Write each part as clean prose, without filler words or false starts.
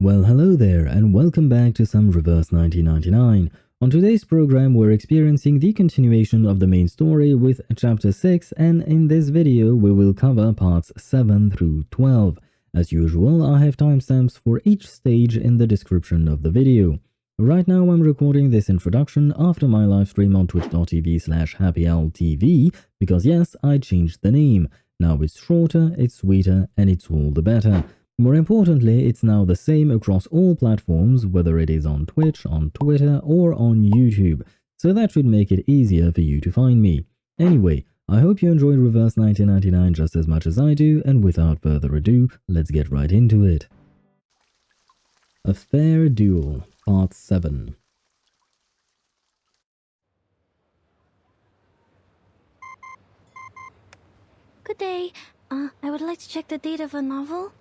Well, hello there, and welcome back to some Reverse 1999. On today's program, we're experiencing the continuation of the main story with Chapter 6, and in this video, we will cover parts 7 through 12. As usual, I have timestamps for each stage in the description of the video. Right now, I'm recording this introduction after my live stream on twitch.tv/happyltv, because yes, I changed the name. Now it's shorter, it's sweeter, and it's all the better. More importantly, it's now the same across all platforms, whether it is on Twitch, on Twitter, or on YouTube, so that should make it easier for you to find me. Anyway, I hope you enjoyed Reverse 1999 just as much as I do, and without further ado, let's get right into it. A Fair Duel, Part 7. Good day. I would like to check the date of a novel.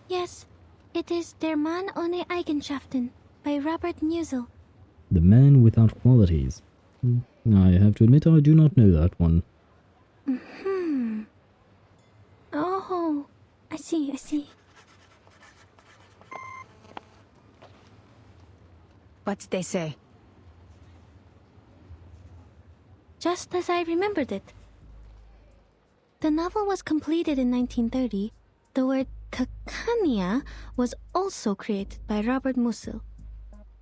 Yes, it is Der Mann ohne Eigenschaften by Robert Musil. The Man Without Qualities. I have to admit I do not know that one. Oh, I see. What did they say? Just as I remembered it. The novel was completed in 1930. The word Kakania was also created by Robert Musil.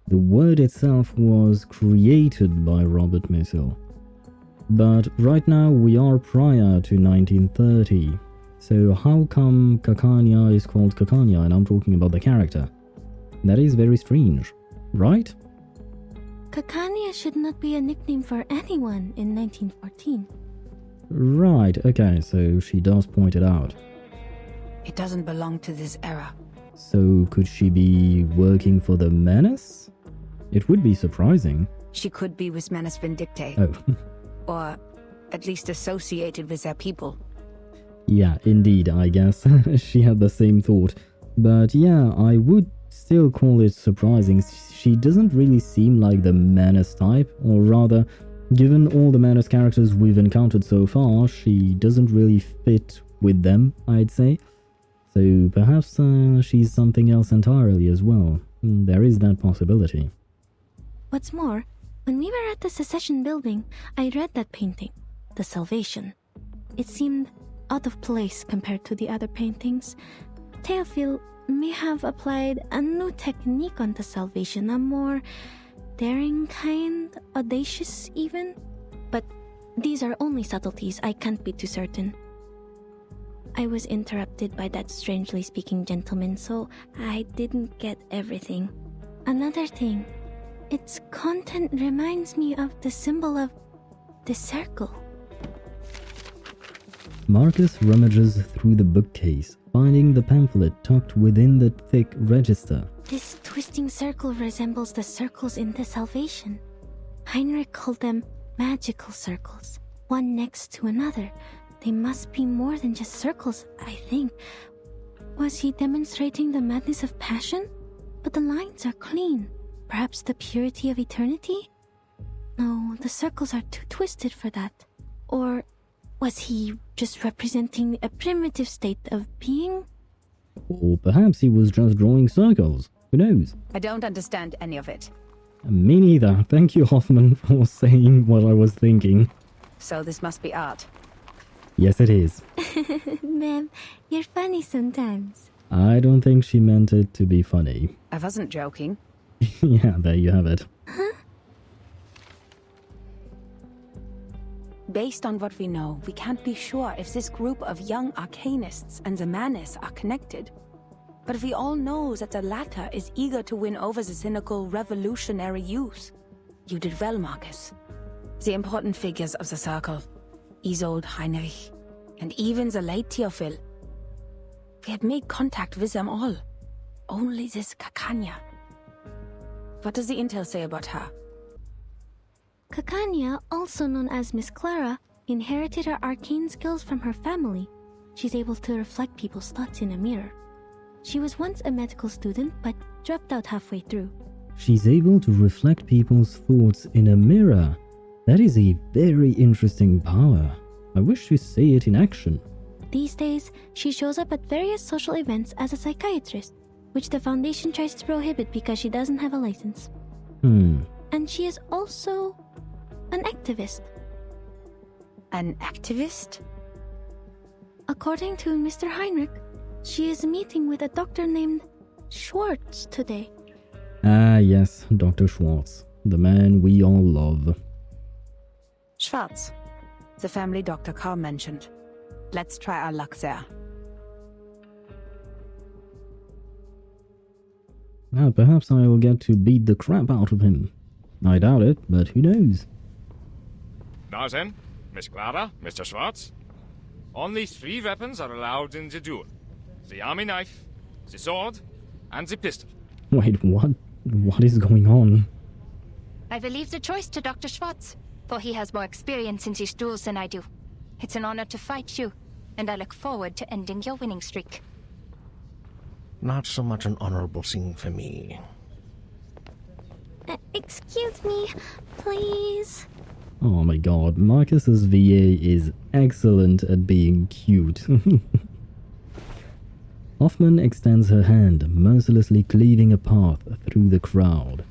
The word itself was created by Robert Musil. But right now we are prior to 1930. So how come Kakania is called Kakania and I'm talking about the character? That is very strange, right? Kakania should not be a nickname for anyone in 1914. Right, okay, so she does point it out. It doesn't belong to this era. So could she be working for the Menace? It would be surprising. She could be with Manus Vindictae. Oh. Or at least associated with their people. Yeah, indeed, I guess. She had the same thought. But yeah, I would still call it surprising. She doesn't really seem like the Menace type, or rather, given all the Menace characters we've encountered so far, she doesn't really fit with them, I'd say. So perhaps she's something else entirely as well. There is that possibility. What's more, when we were at the Secession building, I read that painting, The Salvation. It seemed out of place compared to the other paintings. Théophile may have applied a new technique on the Salvation, a more daring kind, audacious even. But these are only subtleties, I can't be too certain. I was interrupted by that strangely speaking gentleman, so I didn't get everything. Another thing, its content reminds me of the symbol of the circle. Marcus rummages through the bookcase, finding the pamphlet tucked within the thick register. This twisting circle resembles the circles in the Salvation. Heinrich called them magical circles, one next to another. They must be more than just circles, I think. Was he demonstrating the madness of passion? But the lines are clean. Perhaps the purity of eternity? No, the circles are too twisted for that. Or was he just representing a primitive state of being? Or perhaps he was just drawing circles. Who knows? I don't understand any of it. Me neither. Thank you, Hoffman, for saying what I was thinking. So this must be art. Yes, it is. Ma'am, you're funny sometimes. I don't think she meant it to be funny. I wasn't joking. Yeah, there you have it. Based on what we know, we can't be sure if this group of young arcanists and the Manus are connected. But we all know that the latter is eager to win over the cynical revolutionary youth. You did well, Marcus. The important figures of the circle, Isolde, Heinrich, and even the late Théophile. We had made contact with them all. Only this Kakania. What does the intel say about her? Kakania, also known as Miss Clara, inherited her arcane skills from her family. She's able to reflect people's thoughts in a mirror. She was once a medical student, but dropped out halfway through. She's able to reflect people's thoughts in a mirror. That is a very interesting power. I wish to see it in action. These days, she shows up at various social events as a psychiatrist. which the Foundation tries to prohibit because she doesn't have a license. And she is also an activist. An activist? According to Mr. Heinrich, she is meeting with a doctor named Schwartz today. Ah, yes, Dr. Schwartz, the man we all love. Schwartz. The family Dr. Carr mentioned. Let's try our luck there. Now, perhaps I will get to beat the crap out of him. I doubt it, but who knows? Now then, Miss Clara, Mr. Schwartz. Only 3 weapons are allowed in the duel. The army knife, the sword, and the pistol. Wait, what? What is going on? I will leave the choice to Dr. Schwartz, for he has more experience in these duels than I do. It's an honor to fight you, and I look forward to ending your winning streak. Not so much an honorable thing for me. Excuse me, please. Oh my god, Marcus's VA is excellent at being cute. Hoffman extends her hand, mercilessly cleaving a path through the crowd.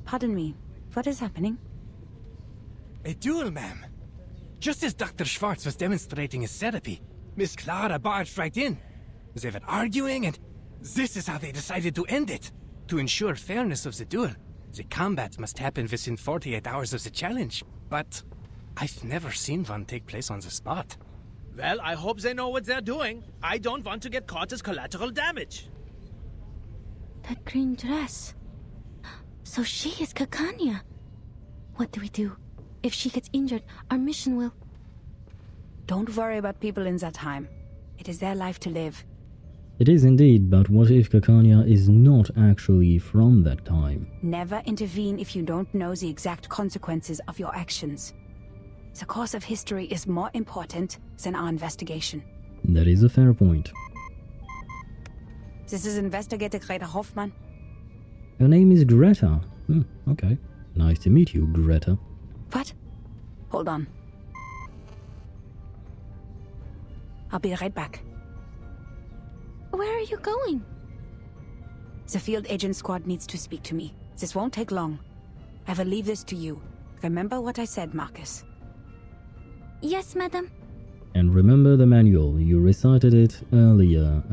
Pardon me, what is happening? A duel, ma'am. Just as Dr. Schwartz was demonstrating his therapy, Miss Clara barged right in. They were arguing, and this is how they decided to end it. To ensure fairness of the duel, the combat must happen within 48 hours of the challenge. But I've never seen one take place on the spot. Well, I hope they know what they're doing. I don't want to get caught as collateral damage. That green dress. So she is Kakanya. What do we do? If she gets injured, our mission will... Don't worry about people in that time. It is their life to live. It is indeed, but what if Kakanya is not actually from that time? Never intervene if you don't know the exact consequences of your actions. The course of history is more important than our investigation. That is a fair point. This is Investigator Greta Hoffman. Her name is Greta. Okay. Nice to meet you, Greta. What? Hold on. I'll be right back. Where are you going? The field agent squad needs to speak to me. This won't take long. I will leave this to you. Remember what I said, Marcus. Yes, madam. And remember the manual, you recited it earlier,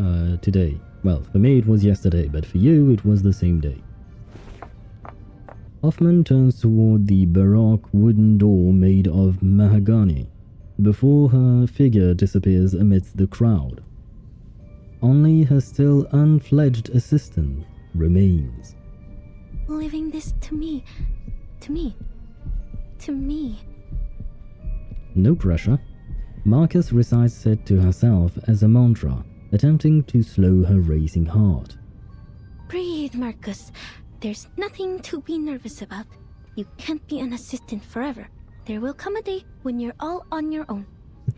today. Well, for me it was yesterday, but for you it was the same day. Hoffman turns toward the baroque wooden door made of mahogany, before her figure disappears amidst the crowd. Only her still unfledged assistant remains. Leaving this to me. To me. To me. No pressure. Marcus recites it to herself as a mantra, attempting to slow her racing heart. Breathe, Marcus. There's nothing to be nervous about. You can't be an assistant forever. There will come a day when you're all on your own.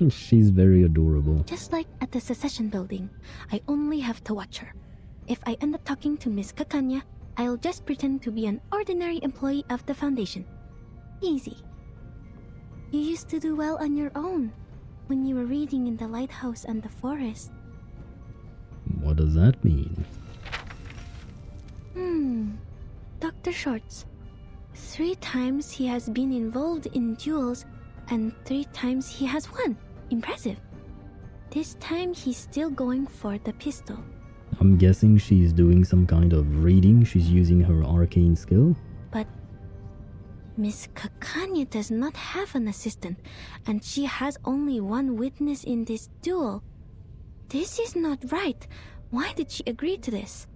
She's very adorable. Just like at the secession building, I only have to watch her. If I end up talking to Miss Kakanya, I'll just pretend to be an ordinary employee of the Foundation. Easy. You used to do well on your own, when you were reading in the lighthouse and the forest. What does that mean? Dr. Schwartz. 3 times he has been involved in duels, and 3 times he has won. Impressive. This time he's still going for the pistol. I'm guessing she's doing some kind of reading. She's using her arcane skill. But Miss Kakanya does not have an assistant, and she has only 1 witness in this duel. This is not right. Why did she agree to this?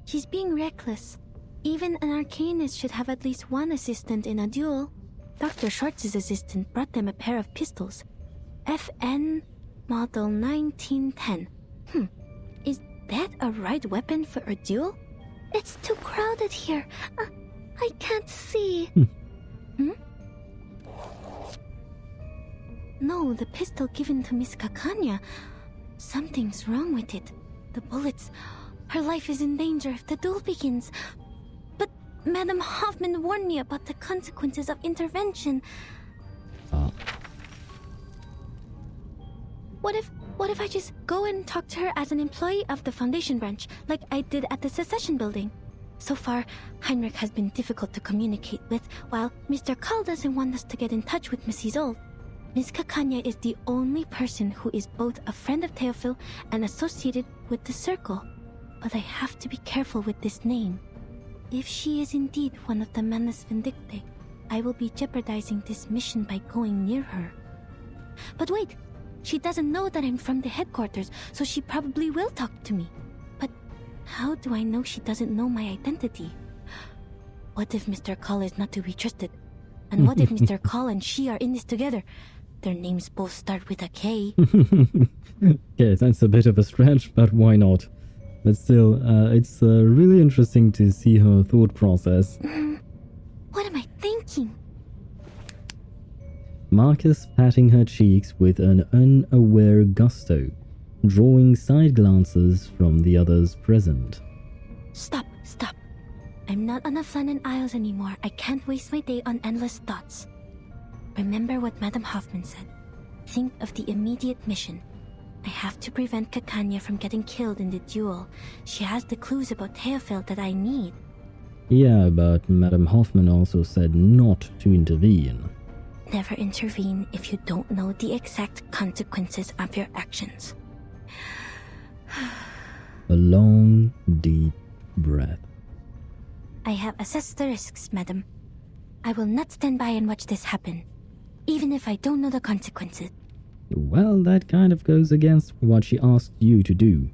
She's being reckless. Even an arcanist should have at least 1 assistant in a duel. Dr. Schwartz's assistant brought them a pair of pistols. FN Model 1910. Is that a right weapon for a duel? It's too crowded here. I can't see. No, the pistol given to Miss Kakanya. Something's wrong with it. The bullets. Her life is in danger if the duel begins. But Madam Hoffman warned me about the consequences of intervention. What if What if I just go and talk to her as an employee of the Foundation branch, like I did at the Secession building? So far, Heinrich has been difficult to communicate with, while Mr. Call doesn't want us to get in touch with Miss Isolde. Miss Kakanya is the only person who is both a friend of Theophil and associated with the Circle. But I have to be careful with this name. If she is indeed one of the Manus Vindictae, I will be jeopardizing this mission by going near her. But wait! She doesn't know that I'm from the headquarters, so she probably will talk to me. But how do I know she doesn't know my identity? What if Mr. Call is not to be trusted? And what if Mr. Call and she are in this together? Their names both start with a K. Okay, that's a bit of a stretch, but why not? But still, it's really interesting to see her thought process. What am I thinking? Marcus patting her cheeks with an unaware gusto, drawing side glances from the others present. Stop. I'm not on the Flannan Isles anymore. I can't waste my day on endless thoughts. Remember what Madame Hoffman said. Think of the immediate mission. I have to prevent Kakanya from getting killed in the duel. She has the clues about Theophil that I need. Yeah, but Madame Hoffman also said not to intervene. Never intervene if you don't know the exact consequences of your actions. A long, deep breath. I have assessed the risks, madam. I will not stand by and watch this happen, even if I don't know the consequences. Well, that kind of goes against what she asked you to do.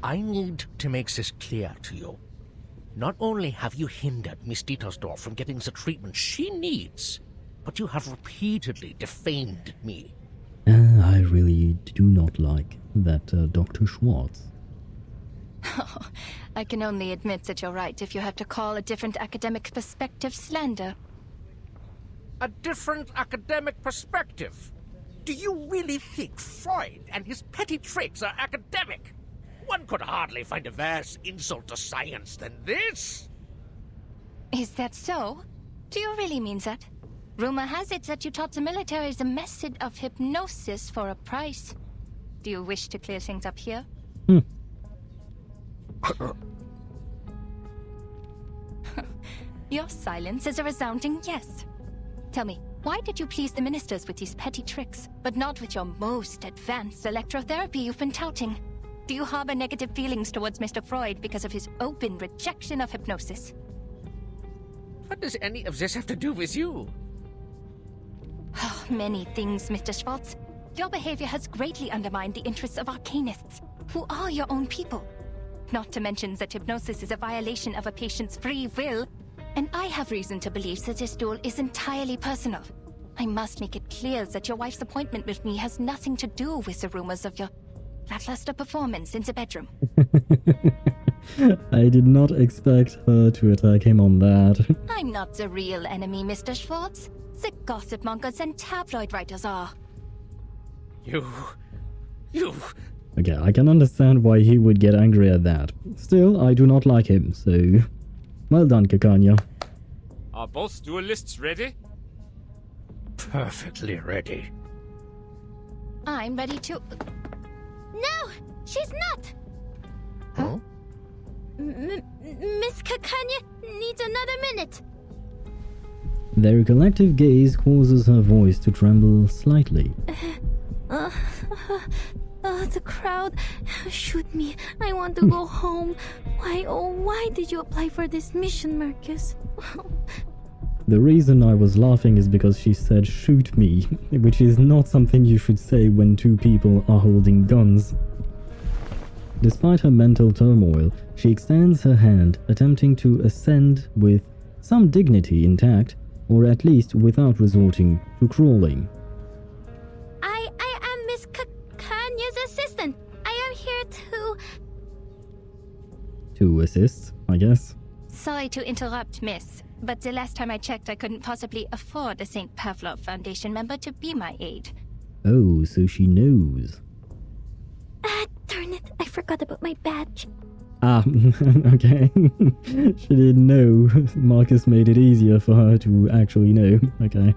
I need to make this clear to you. Not only have you hindered Miss Dietersdorf from getting the treatment she needs, but you have repeatedly defamed me. I really do not like that Dr. Schwartz. I can only admit that you're right if you have to call a different academic perspective slander. A different academic perspective? Do you really think Freud and his petty tricks are academic? One could hardly find a worse insult to science than this. Is that so? Do you really mean that? Rumor has it that you taught the militaries a method of hypnosis for a price. Do you wish to clear things up here? Your silence is a resounding yes. Tell me, why did you please the ministers with these petty tricks, but not with your most advanced electrotherapy you've been touting? Do you harbor negative feelings towards Mr. Freud because of his open rejection of hypnosis? What does any of this have to do with you? Many things, Mr. Schwartz. Your behavior has greatly undermined the interests of arcanists, who are your own people. Not to mention that hypnosis is a violation of a patient's free will, and I have reason to believe that this duel is entirely personal. I must make it clear that your wife's appointment with me has nothing to do with the rumors of your lackluster performance in the bedroom. I did not expect her to attack him on that. I'm not the real enemy, Mr. Schwartz. The gossip mongers and tabloid writers are. You... Okay, I can understand why he would get angry at that. Still, I do not like him, so... Well done, Kakanya. Are both duelists ready? Perfectly ready. I'm ready to... No! She's not! Huh? Miss Kakanya needs another minute. Their collective gaze causes her voice to tremble slightly. The crowd. Shoot me. I want to go home. Why did you apply for this mission, Marcus? The reason I was laughing is because she said shoot me, which is not something you should say when two people are holding guns. Despite her mental turmoil, she extends her hand, attempting to ascend with some dignity intact, or at least without resorting to crawling. I am Miss Kakanya's assistant. I am here To assist, I guess. Sorry to interrupt, miss, but the last time I checked, I couldn't possibly afford a St. Pavlov Foundation member to be my aide. Oh, so she knows. Darn it, I forgot about my badge. Ah, okay. She didn't know. Marcus made it easier for her to actually know. Okay.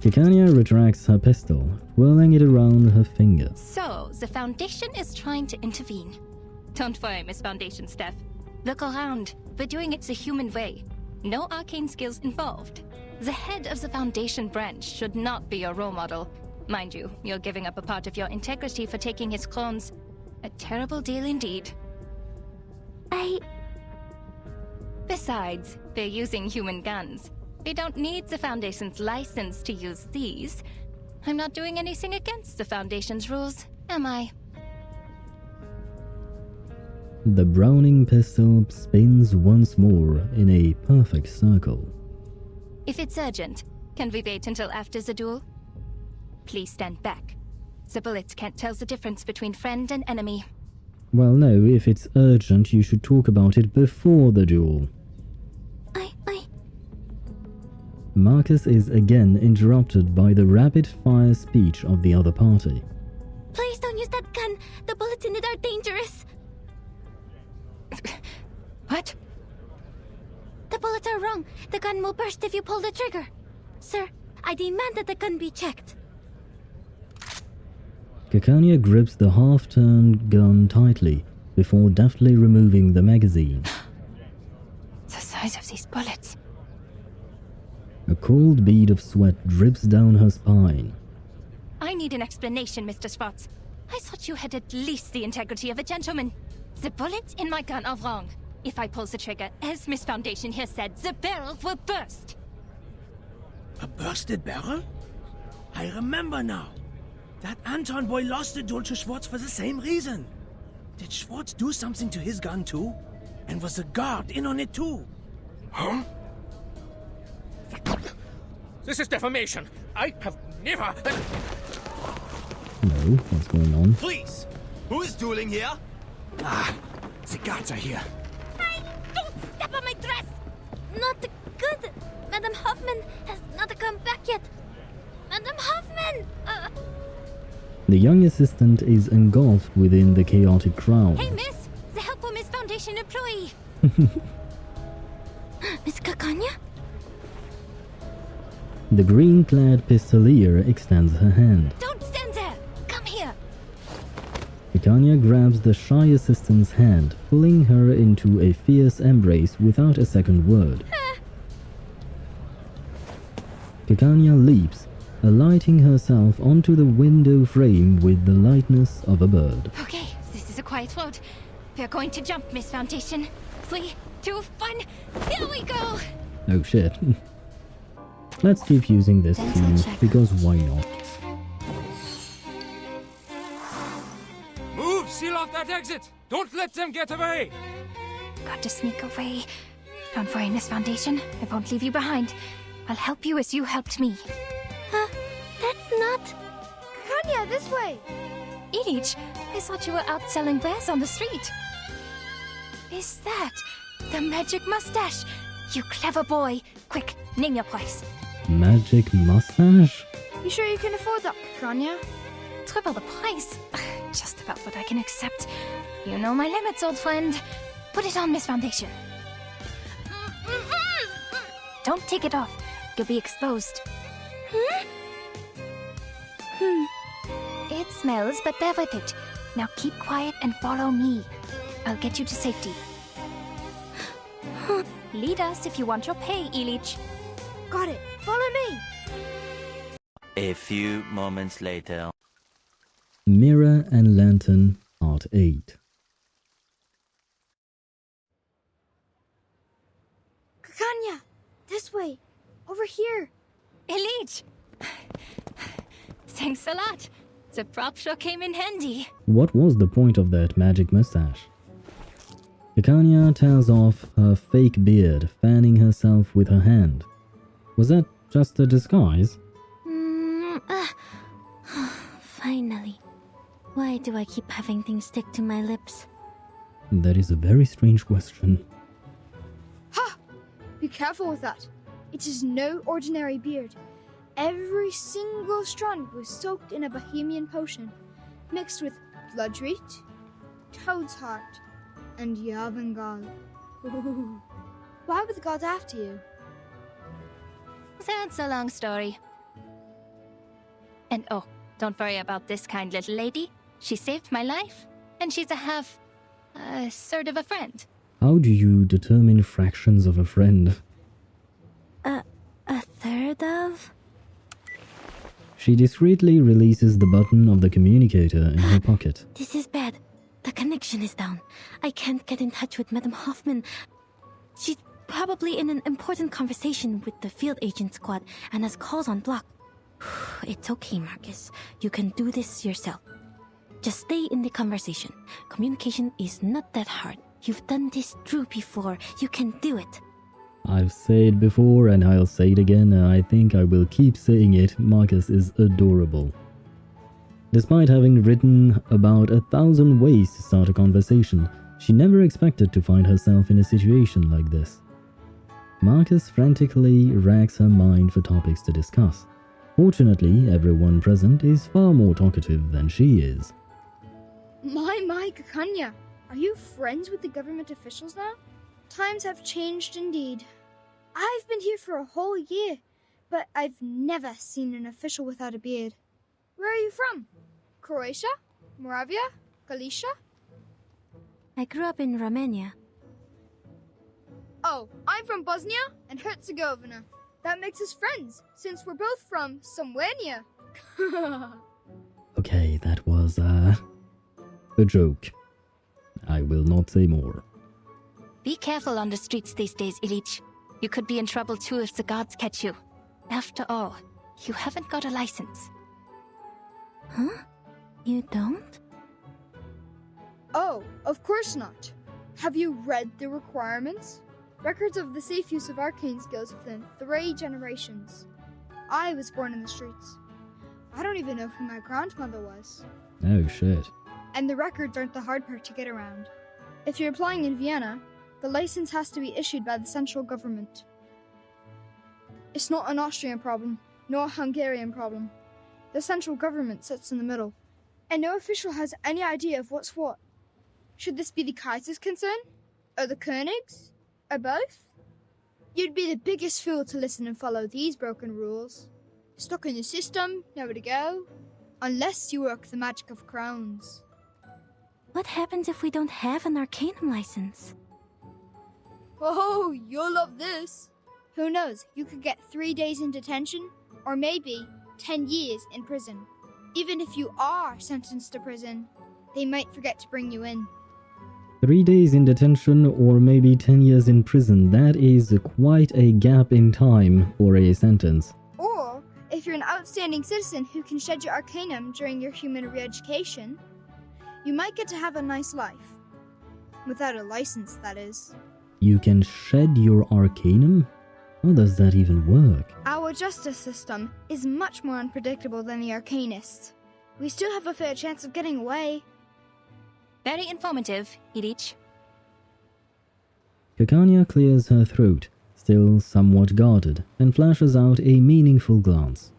Kikanya retracts her pistol, whirling it around her finger. So, the Foundation is trying to intervene. Don't worry, Miss Foundation Steph. Look around. We're doing it the human way. No arcane skills involved. The head of the Foundation branch should not be your role model. Mind you, you're giving up a part of your integrity for taking his clones. A terrible deal indeed. Besides, they're using human guns. They don't need the Foundation's license to use these. I'm not doing anything against the Foundation's rules, am I? The Browning pistol spins once more in a perfect circle. If it's urgent, can we wait until after the duel? Please stand back. The bullets can't tell the difference between friend and enemy. Well, no, if it's urgent, you should talk about it before the duel. Marcus is again interrupted by the rapid-fire speech of the other party. Please don't use that gun. The bullets in it are dangerous. What? The bullets are wrong. The gun will burst if you pull the trigger. Sir, I demand that the gun be checked. Kikanya grips the half-turned gun tightly before deftly removing the magazine. The size of these bullets. A cold bead of sweat drips down her spine. I need an explanation, Mr. Schwartz. I thought you had at least the integrity of a gentleman. The bullets in my gun are wrong. If I pull the trigger, as Miss Foundation here said, the barrel will burst. A bursted barrel? I remember now. That Anton boy lost the duel to Schwartz for the same reason. Did Schwartz do something to his gun too? And was the guard in on it too? Huh? This is defamation. I have never... No, what's going on? Please! Who is dueling here? Ah, the guards are here. Hey, don't step on my dress! Not good. Madame Hoffman has not come back yet. Madame Hoffman! The young assistant is engulfed within the chaotic crowd. Hey, miss! The helpful Miss Foundation employee! Miss Kikanya? The green-clad pistolier extends her hand. Don't stand there! Come here! Kikanya grabs the shy assistant's hand, pulling her into a fierce embrace without a second word. Kikanya leaps, alighting herself onto the window frame with the lightness of a bird. Okay, this is a quiet road. We're going to jump, Miss Foundation. 3, 2, 1, here we go! Oh shit. Let's keep using this theme, because why not? Move! Seal off that exit! Don't let them get away! Got to sneak away. Don't worry, Miss Foundation. I won't leave you behind. I'll help you as you helped me. That's not... Kanya, this way! Ilich, I thought you were out selling wares on the street. Is that the magic mustache? You clever boy. Quick, name your price. Magic mustache? You sure you can afford that, Kanya? Triple the price. Just about what I can accept. You know my limits, old friend. Put it on, Miss Foundation. Don't take it off. You'll be exposed. It smells, but bear with it. Now keep quiet and follow me. I'll get you to safety. Lead us if you want your pay, Ilich. Got it. Follow me. A few moments later. Mirror and Lantern, Part 8. Kanya, this way. Over here. Ilich! Thanks a lot. The prop sure came in handy. What was the point of that magic mustache? Kikanya tears off her fake beard, fanning herself with her hand. Was that just a disguise? Finally. Why do I keep having things stick to my lips? That is a very strange question. Ha! Be careful with that. It is no ordinary beard. Every single strand was soaked in a Bohemian potion, mixed with bloodroot, toad's heart, and Yavangal. Why were the gods after you? That's a long story. And oh, don't worry about this kind little lady. She saved my life, and she's sort of a friend. How do you determine fractions of a friend? A third of? She discreetly releases the button of the communicator in her pocket. This is bad. The connection is down. I can't get in touch with Madame Hoffman. She's probably in an important conversation with the field agent squad and has calls on block. It's okay, Marcus. You can do this yourself. Just stay in the conversation. Communication is not that hard. You've done this through before. You can do it. I've said before and I'll say it again, and I think I will keep saying it, Marcus is adorable. Despite having written about 1,000 ways to start a conversation, she never expected to find herself in a situation like this. Marcus frantically racks her mind for topics to discuss. Fortunately, everyone present is far more talkative than she is. My, Kakanya, are you friends with the government officials now? Times have changed indeed. I've been here for a whole year, but I've never seen an official without a beard. Where are you from? Croatia? Moravia? Galicia? I grew up in Romania. Oh, I'm from Bosnia and Herzegovina. That makes us friends, since we're both from somewhere near. Okay, that was, a joke. I will not say more. Be careful on the streets these days, Ilich. You could be in trouble too if the guards catch you. After all, you haven't got a license. Huh? You don't? Oh, of course not. Have you read the requirements? Records of the safe use of arcane skills within 3 generations. I was born in the streets. I don't even know who my grandmother was. Oh shit. And the records aren't the hard part to get around. If you're applying in Vienna, the license has to be issued by the central government. It's not an Austrian problem, nor a Hungarian problem. The central government sits in the middle, and no official has any idea of what's what. Should this be the Kaiser's concern? Or the Königs? Or both? You'd be the biggest fool to listen and follow these broken rules. Stuck in the system, nowhere to go. Unless you work the magic of crowns. What happens if we don't have an arcanum license? Oh, you'll love this. Who knows, you could get 3 days in detention, or maybe 10 years in prison. Even if you are sentenced to prison, they might forget to bring you in. 3 days in detention or maybe 10 years in prison, that is quite a gap in time for a sentence. Or, if you're an outstanding citizen who can shed your arcanum during your human re-education, you might get to have a nice life. Without a license, that is. You can shed your arcanum? How does that even work? Our justice system is much more unpredictable than the arcanists. We still have a fair chance of getting away. Very informative, Ilich. Kakanya clears her throat, still somewhat guarded, and flashes out a meaningful glance.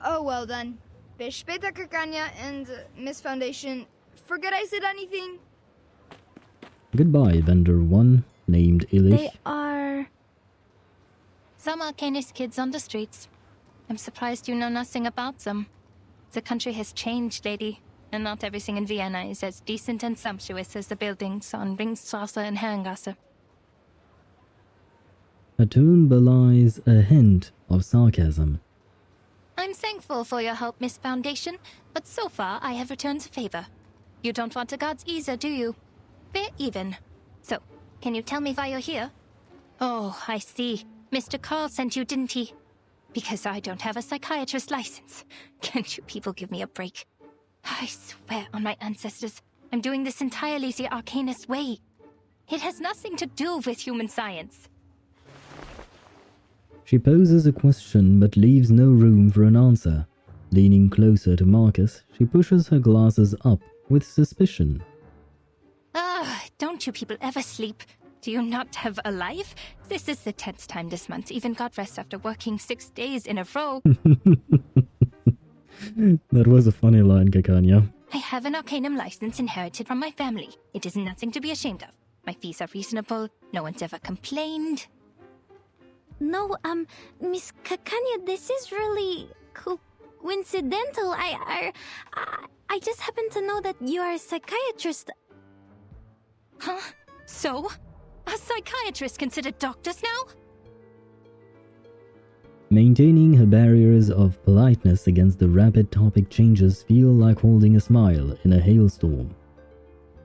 Oh, well done. Bis später, Kakanya and Miss Foundation. Forget I said anything? Goodbye, Vendor 1, named Illich. They are... Some arcanist kids on the streets. I'm surprised you know nothing about them. The country has changed, lady, and not everything in Vienna is as decent and sumptuous as the buildings on Ringstrasse and Herrengasse. Her tone belies a hint of sarcasm. I'm thankful for your help, Miss Foundation, but so far I have returned the favor. You don't want the gods either, do you? Fair even. So, can you tell me why you're here? Oh, I see. Mr. Carl sent you, didn't he? Because I don't have a psychiatrist license. Can't you people give me a break? I swear on my ancestors, I'm doing this entirely the arcanist way. It has nothing to do with human science. She poses a question but leaves no room for an answer. Leaning closer to Marcus, she pushes her glasses up with suspicion. Don't you people ever sleep? Do you not have a life? This is the 10th time this month. Even got rest after working 6 days in a row. That was a funny line, Kakanya. I have an arcanum license inherited from my family. It is nothing to be ashamed of. My fees are reasonable. No one's ever complained. No, Miss Kakanya, this is really cool. coincidental. I just happen to know that you are a psychiatrist. Huh? So? Are psychiatrists considered doctors now? Maintaining her barriers of politeness against the rapid topic changes feel like holding a smile in a hailstorm.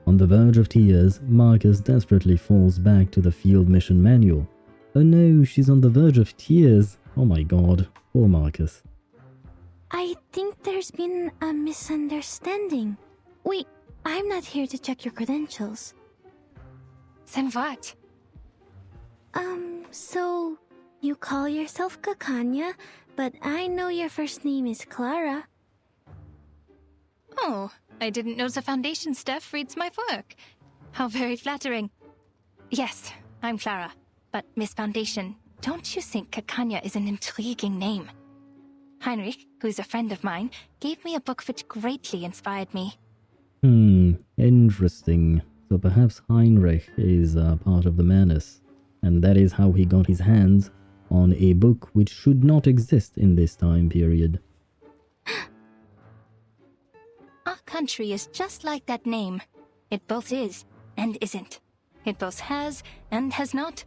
On the verge of tears, Marcus desperately falls back to the field mission manual. Oh no, she's on the verge of tears. Oh my god, poor Marcus. I think there's been a misunderstanding. Wait, I'm not here to check your credentials. Then what? So you call yourself Kakanya, but I know your first name is Clara. Oh, I didn't know the Foundation staff reads my work. How very flattering. Yes, I'm Clara. But Miss Foundation, don't you think Kakanya is an intriguing name? Heinrich, who is a friend of mine, gave me a book which greatly inspired me. Interesting. So perhaps Heinrich is part of the menace, and that is how he got his hands on a book which should not exist in this time period. Our country is just like that name. It both is and isn't. It both has and has not.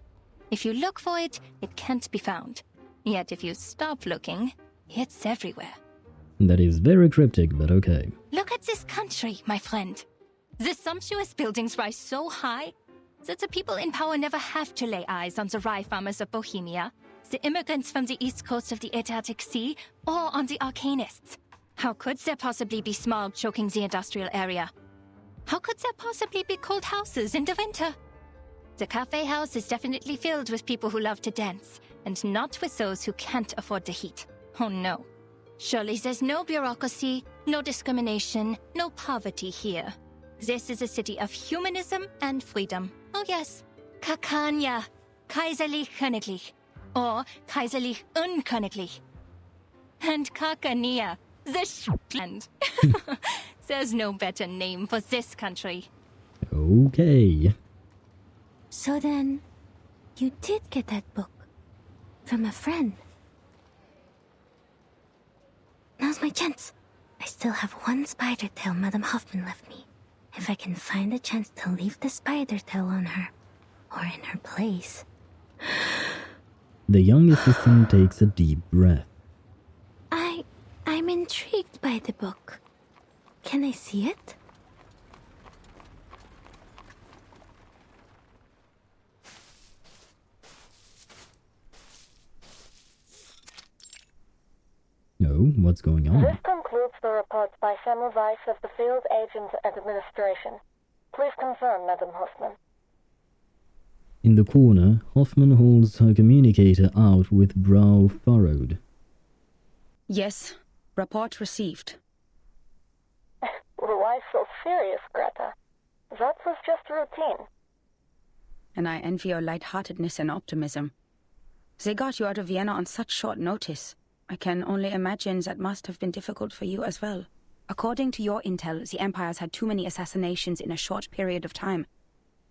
If you look for it, it can't be found. Yet if you stop looking, it's everywhere. That is very cryptic, but okay. Look at this country, my friend. The sumptuous buildings rise so high that the people in power never have to lay eyes on the rye farmers of Bohemia, the immigrants from the east coast of the Adriatic Sea, or on the arcanists. How could there possibly be smog choking the industrial area? How could there possibly be cold houses in the winter? The cafe house is definitely filled with people who love to dance, and not with those who can't afford the heat. Oh no. Surely there's no bureaucracy, no discrimination, no poverty here. This is a city of humanism and freedom. Oh yes, Kakanya, Kaiserlich Königlich, or Kaiserlich Unköniglich. And Kakania, the land. There's no better name for this country. Okay. So then, you did get that book from a friend. Now's my chance. I still have one spider tail Madame Hoffman left me. If I can find a chance to leave the spider tail on her, or in her place. The young assistant takes a deep breath. I'm intrigued by the book. Can I see it? Oh, what's going on? This concludes the reports by Semmelweis of the Field Agents and Administration. Please confirm, Madam Hoffman. In the corner, Hoffman holds her communicator out with brow furrowed. Yes, report received. Why so serious, Greta? That was just routine. And I envy your lightheartedness and optimism. They got you out of Vienna on such short notice. I can only imagine that must have been difficult for you as well. According to your intel, the Empire's had too many assassinations in a short period of time.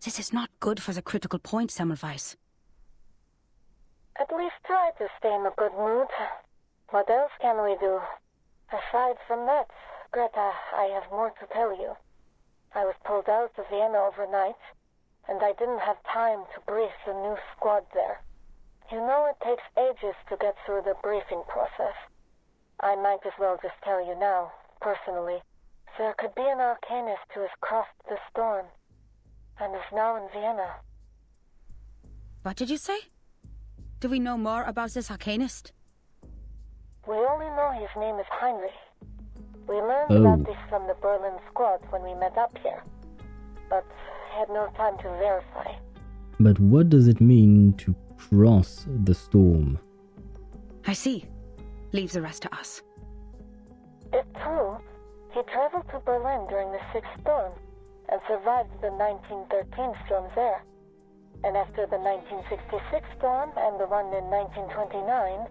This is not good for the critical point, Semmelweis. At least try to stay in a good mood. What else can we do? Aside from that, Greta, I have more to tell you. I was pulled out of Vienna overnight, and I didn't have time to brief the new squad there. You know it takes ages to get through the briefing process. I might as well just tell you now, personally. There could be an arcanist who has crossed the storm, and is now in Vienna. What did you say? Do we know more about this arcanist? We only know his name is Heinrich. We learned about this from the Berlin squad when we met up here, but had no time to verify. But what does it mean to cross the storm? I see. Leave the rest to us. If true, he traveled to Berlin during the 6th storm and survived the 1913 storm there. And after the 1966 storm and the one in 1929...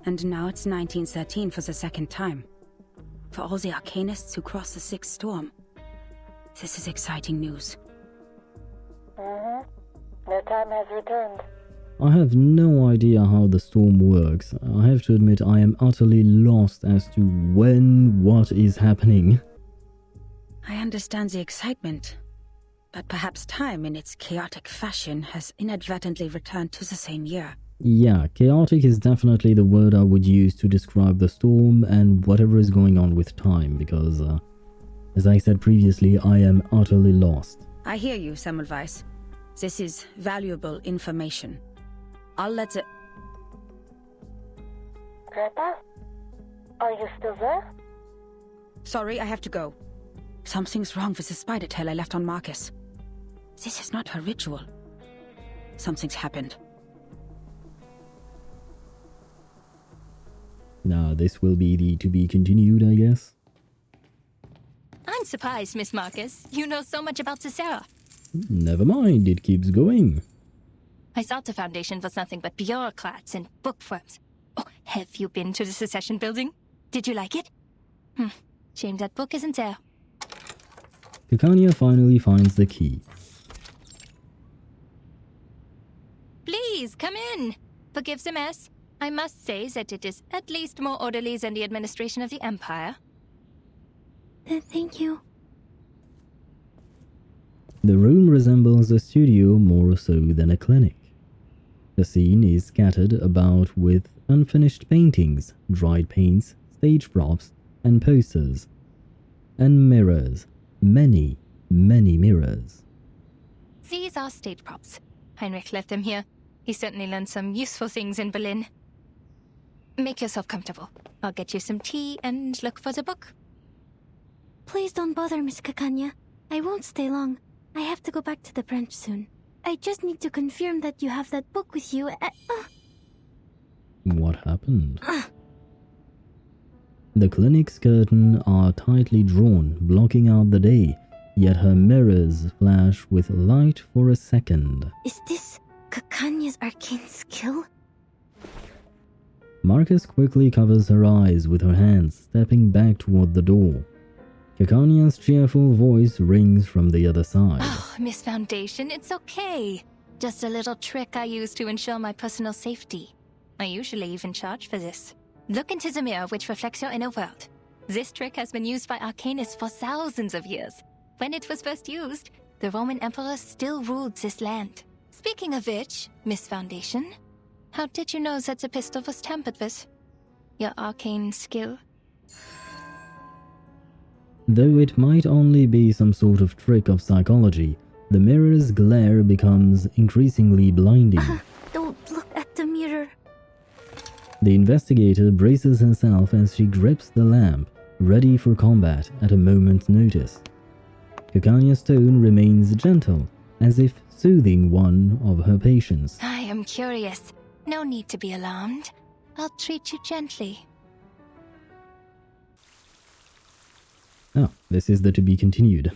And now it's 1913 for the second time. For all the arcanists who crossed the 6th storm. This is exciting news. The time has returned. I have no idea how the storm works. I have to admit I am utterly lost as to what is happening. I understand the excitement, but perhaps time in its chaotic fashion has inadvertently returned to the same year. Yeah, chaotic is definitely the word I would use to describe the storm and whatever is going on with time, because, as I said previously, I am utterly lost. I hear you, Semmelweis. This is valuable information. I'll let it... Greta? Are you still there? Sorry, I have to go. Something's wrong with the spider tail I left on Marcus. This is not her ritual. Something's happened. Now, this will be the to be continued, I guess. I'm surprised, Miss Marcus. You know so much about Cicera. Never mind, it keeps going. I thought the Foundation was nothing but bureaucrats and bookworms. Oh, have you been to the Secession building? Did you like it? Shame that book isn't there. Kikania finally finds the key. Please, come in. Forgive the mess. I must say that it is at least more orderly than the administration of the Empire. Thank you. The room resembles a studio more so than a clinic. The scene is scattered about with unfinished paintings, dried paints, stage props, and posters. And mirrors. Many, many mirrors. These are stage props. Heinrich left them here. He certainly learned some useful things in Berlin. Make yourself comfortable. I'll get you some tea and look for the book. Please don't bother, Miss Kakanya. I won't stay long. I have to go back to the branch soon. I just need to confirm that you have that book with you. What happened? The clinic's curtains are tightly drawn, blocking out the day, yet her mirrors flash with light for a second. Is this Kakanya's arcane skill? Marcus quickly covers her eyes with her hands, stepping back toward the door. Kakanya's cheerful voice rings from the other side. Oh, Miss Foundation, it's okay. Just a little trick I use to ensure my personal safety. I usually even charge for this. Look into the mirror which reflects your inner world. This trick has been used by arcanists for thousands of years. When it was first used, the Roman Emperor still ruled this land. Speaking of which, Miss Foundation, how did you know that the pistol was tampered with? Your arcane skill? Though it might only be some sort of trick of psychology, the mirror's glare becomes increasingly blinding. Don't look at the mirror. The investigator braces herself as she grips the lamp, ready for combat at a moment's notice. Kakanya's tone remains gentle, as if soothing one of her patients. I am curious. No need to be alarmed. I'll treat you gently. Oh, this is the to be continued.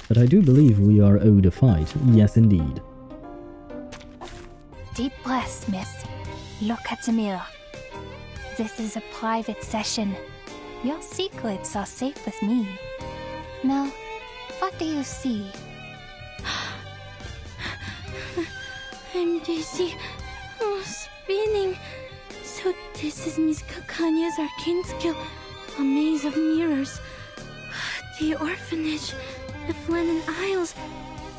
But I do believe we are owed a fight, yes indeed. Deep breaths, miss. Look at the mirror. This is a private session. Your secrets are safe with me. Now, what do you see? I'm dizzy. Oh, spinning. So this is Miss Kakanya's arcane skill. A maze of mirrors. The orphanage. The Flannan Isles.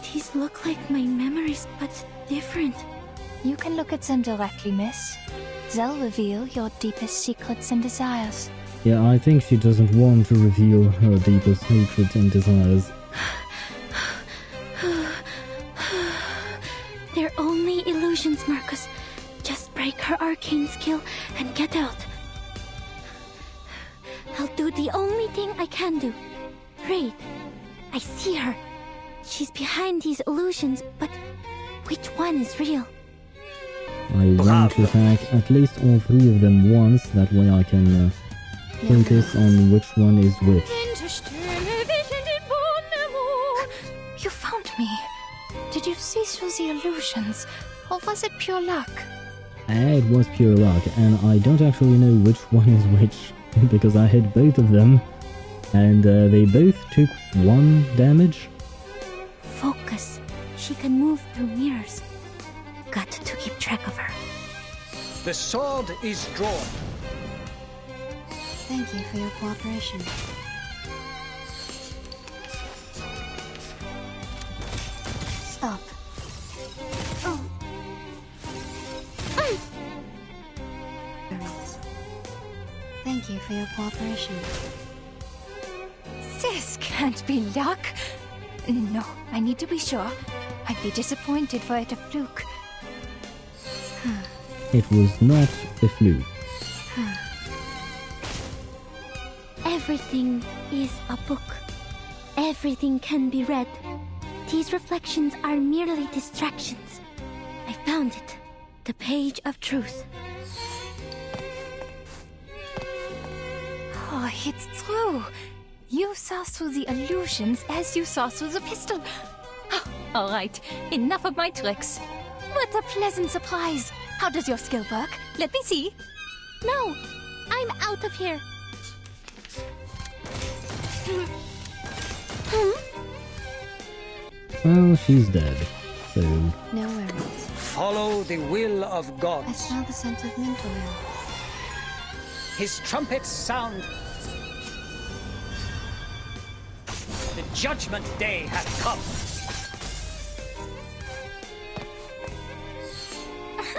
These look like my memories, but different. You can look at them directly, miss. They'll reveal your deepest secrets and desires. Yeah, I think she doesn't want to reveal her deepest hatred and desires. They're only illusions, Marcus. Just break her arcane skill and get out. I'll do the only thing I can do. Raid. I see her. She's behind these illusions, but which one is real? I want to attack at least all three of them once, that way I can focus on which one is which. You found me. Did you see through the illusions, or was it pure luck? It was pure luck, and I don't actually know which one is which, because I hit both of them, and they both took 1 damage. Focus. She can move through mirrors. Got to keep track of her. The sword is drawn. Thank you for your cooperation. Stop. Oh. Thank you for your cooperation. This can't be luck. No, I need to be sure. I'd be disappointed for it a fluke. It was not a fluke. Everything is a book. Everything can be read. These reflections are merely distractions. I found it. The page of truth. Oh, it's true. You saw through the illusions as you saw through the pistol. Oh, all right, enough of my tricks. What a pleasant surprise. How does your skill work? Let me see. No! I'm out of here! Well, she's dead, so... No worries. Follow the will of I God. smell the scent of mint oil. His trumpets sound. The judgment day has come.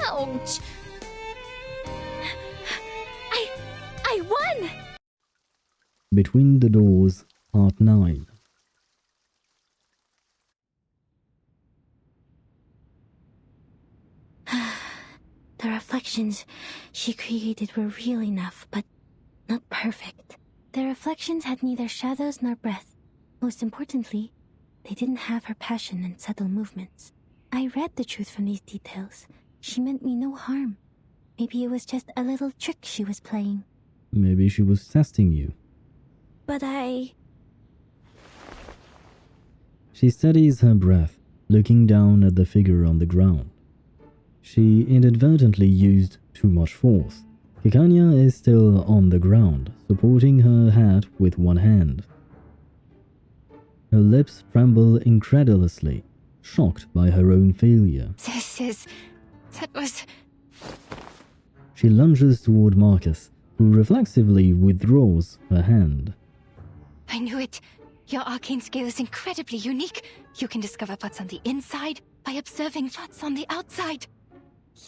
Ouch! I won! Between the Doors, Part 9. The reflections she created were real enough, but not perfect. The reflections had neither shadows nor breath. Most importantly, they didn't have her passion and subtle movements. I read the truth from these details. She meant me no harm. Maybe it was just a little trick she was playing. Maybe she was testing you. But She steadies her breath, looking down at the figure on the ground. She inadvertently used too much force. Kikanya is still on the ground, supporting her hat with one hand. Her lips tremble incredulously, shocked by her own failure. That was... She lunges toward Marcus, who reflexively withdraws her hand. I knew it. Your arcane skill is incredibly unique. You can discover what's on the inside by observing what's on the outside.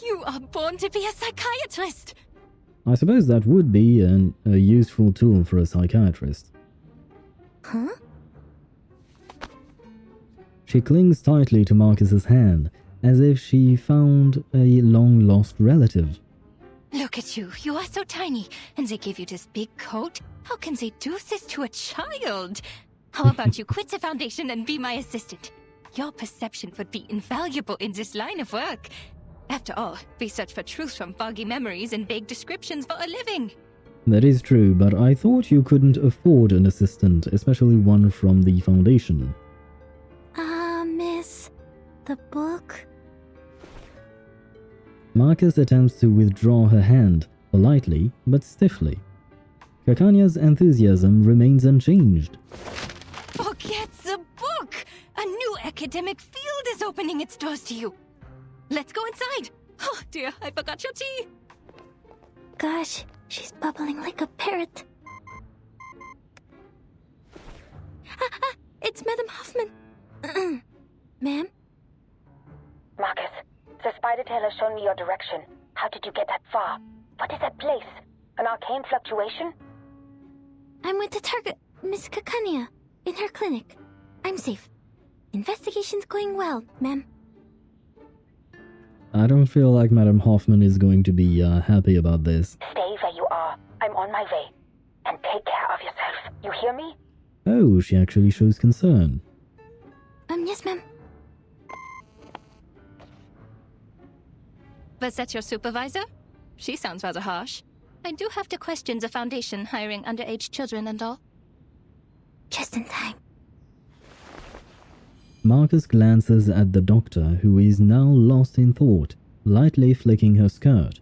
You are born to be a psychiatrist. I suppose that would be a useful tool for a psychiatrist. Huh? She clings tightly to Marcus's hand, as if she found a long-lost relative. Look at you. You are so tiny, and they give you this big coat. How can they do this to a child? How about you quit the Foundation and be my assistant? Your perception would be invaluable in this line of work. After all, we search for truth from foggy memories and vague descriptions for a living. That is true, but I thought you couldn't afford an assistant, especially one from the Foundation. Miss... the book? Marcus attempts to withdraw her hand, politely but stiffly. Kakanya's enthusiasm remains unchanged. Forget the book! A new academic field is opening its doors to you. Let's go inside. Oh dear, I forgot your tea. Gosh, she's bubbling like a parrot. It's Madame Hoffman. Ma'am? Marcus, the spider tail has shown me your direction. How did you get that far? What is that place? An arcane fluctuation? I'm with the target, Miss Kakania, in her clinic. I'm safe. Investigation's going well, ma'am. I don't feel like Madame Hoffman is going to be happy about this. Stay where you are. I'm on my way. And take care of yourself. You hear me? Oh, she actually shows concern. Yes, ma'am. Was that your supervisor? She sounds rather harsh. I do have to question the Foundation hiring underage children and all. Just in time. Marcus glances at the doctor, who is now lost in thought, lightly flicking her skirt.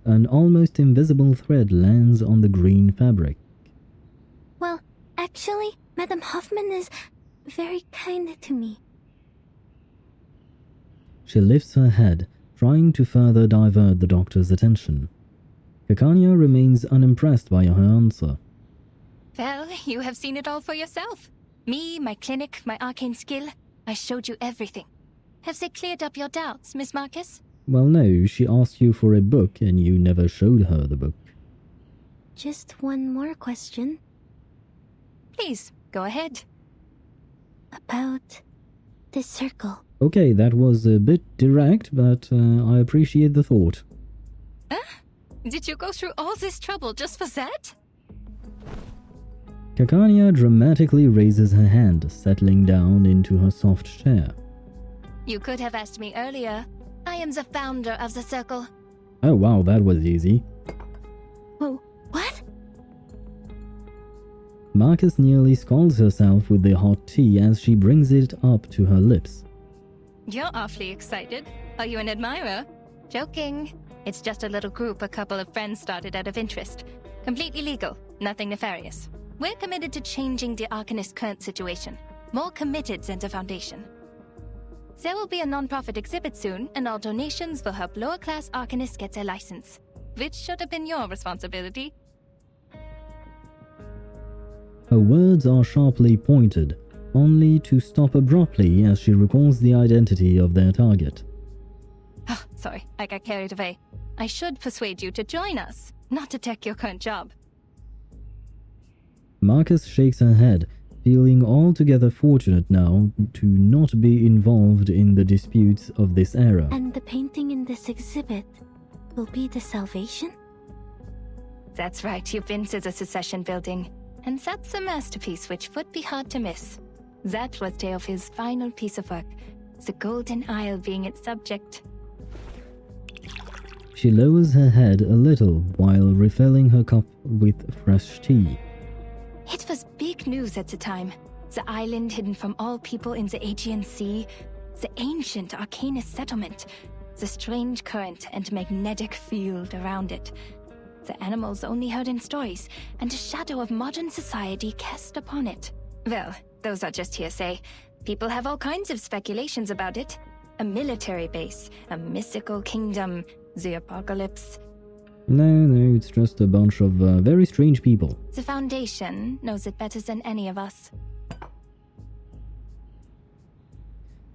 An almost invisible thread lands on the green fabric. Well, actually, Madame Hoffman is very kind to me. She lifts her head, trying to further divert the doctor's attention. Kakanya remains unimpressed by her answer. Well, you have seen it all for yourself. Me, my clinic, my arcane skill. I showed you everything. Have they cleared up your doubts, Miss Marcus? Well, no, she asked you for a book and you never showed her the book. Just one more question. Please, go ahead. About the circle. Okay, that was a bit direct, but I appreciate the thought. Did you go through all this trouble just for that? Kakanya dramatically raises her hand, settling down into her soft chair. You could have asked me earlier. I am the founder of the circle. Oh wow, that was easy. Whoa, what? Marcus nearly scalds herself with the hot tea as she brings it up to her lips. You're awfully excited. Are you an admirer? Joking. It's just a little group a couple of friends started out of interest. Completely legal, nothing nefarious. We're committed to changing the Arcanist's current situation. More committed than the Foundation. There will be a non-profit exhibit soon, and all donations will help lower-class Arcanists get their license. Which should have been your responsibility. Her words are sharply pointed, only to stop abruptly as she recalls the identity of their target. Oh, sorry, I got carried away. I should persuade you to join us, not to take your current job. Marcus shakes her head, feeling altogether fortunate now to not be involved in the disputes of this era. And the painting in this exhibit will be the salvation? That's right, you've been to the Secession building. And that's a masterpiece which would be hard to miss. That was Theophil's final piece of work, the Golden Isle being its subject. She lowers her head a little while refilling her cup with fresh tea. It was big news at the time. The island hidden from all people in the Aegean Sea, the ancient arcanist settlement, the strange current and magnetic field around it. The animals only heard in stories, and a shadow of modern society cast upon it. Well, those are just hearsay. People have all kinds of speculations about it. A military base, a mystical kingdom, the apocalypse. No, it's just a bunch of very strange people. The Foundation knows it better than any of us.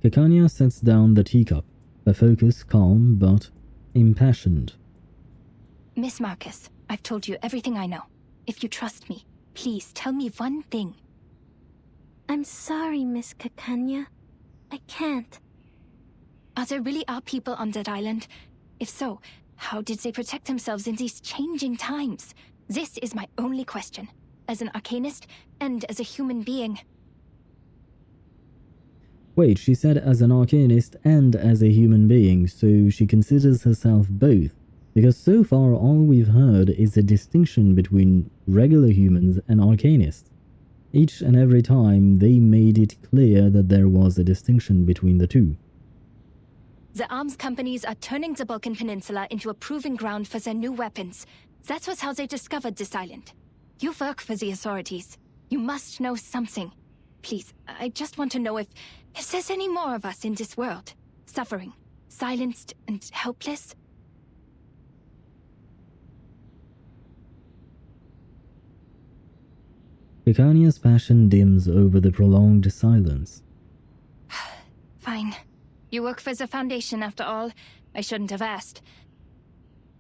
Kakanya sets down the teacup, her focus calm but impassioned. Miss Marcus, I've told you everything I know. If you trust me, please tell me one thing. I'm sorry, Miss Kakanya. I can't. There really are people on that island? If so, how did they protect themselves in these changing times? This is my only question, as an arcanist and as a human being. Wait, she said as an arcanist and as a human being, so she considers herself both. Because so far all we've heard is a distinction between regular humans and arcanists. Each and every time they made it clear that there was a distinction between the two. The arms companies are turning the Balkan Peninsula into a proving ground for their new weapons. That was how they discovered this island. You work for the authorities. You must know something. Please, I just want to know if there's any more of us in this world. Suffering, silenced, and helpless. Kakanya's passion dims over the prolonged silence. Fine. You work for the Foundation, after all. I shouldn't have asked.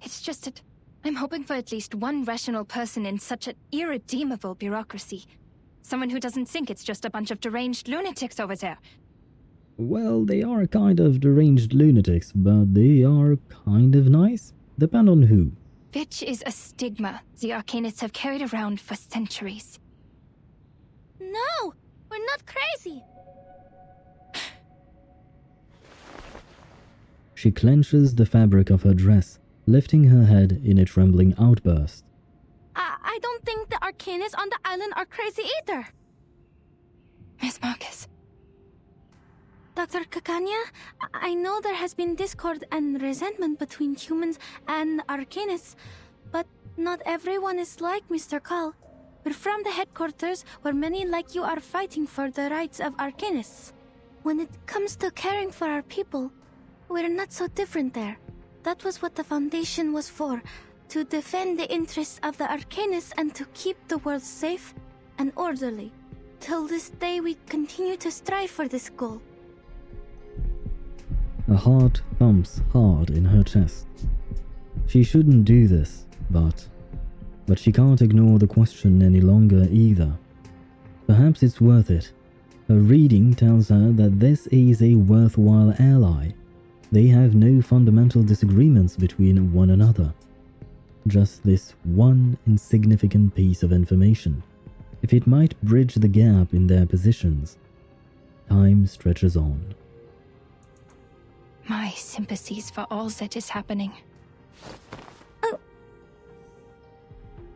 It's just that I'm hoping for at least one rational person in such an irredeemable bureaucracy. Someone who doesn't think it's just a bunch of deranged lunatics over there. Well, they are kind of deranged lunatics, but they are kind of nice. Depend on who. Which is a stigma the Arcanists have carried around for centuries. No! We're not crazy! She clenches the fabric of her dress, lifting her head in a trembling outburst. I don't think the Arcanists on the island are crazy either! Miss Marcus. Dr. Kakanya, I know there has been discord and resentment between humans and Arcanists, but not everyone is like Mr. Call. We're from the headquarters where many like you are fighting for the rights of Arcanists. When it comes to caring for our people, We're not so different there. That was what the Foundation was for. To defend the interests of the arcanists and to keep the world safe and orderly. Till this day we continue to strive for this goal. A heart thumps hard in her chest. She shouldn't do this, but she can't ignore the question any longer either. Perhaps it's worth it. Her reading tells her that this is a worthwhile ally. They have no fundamental disagreements between one another. Just this one insignificant piece of information. If it might bridge the gap in their positions. Time stretches on. My sympathies for all that is happening. Oh.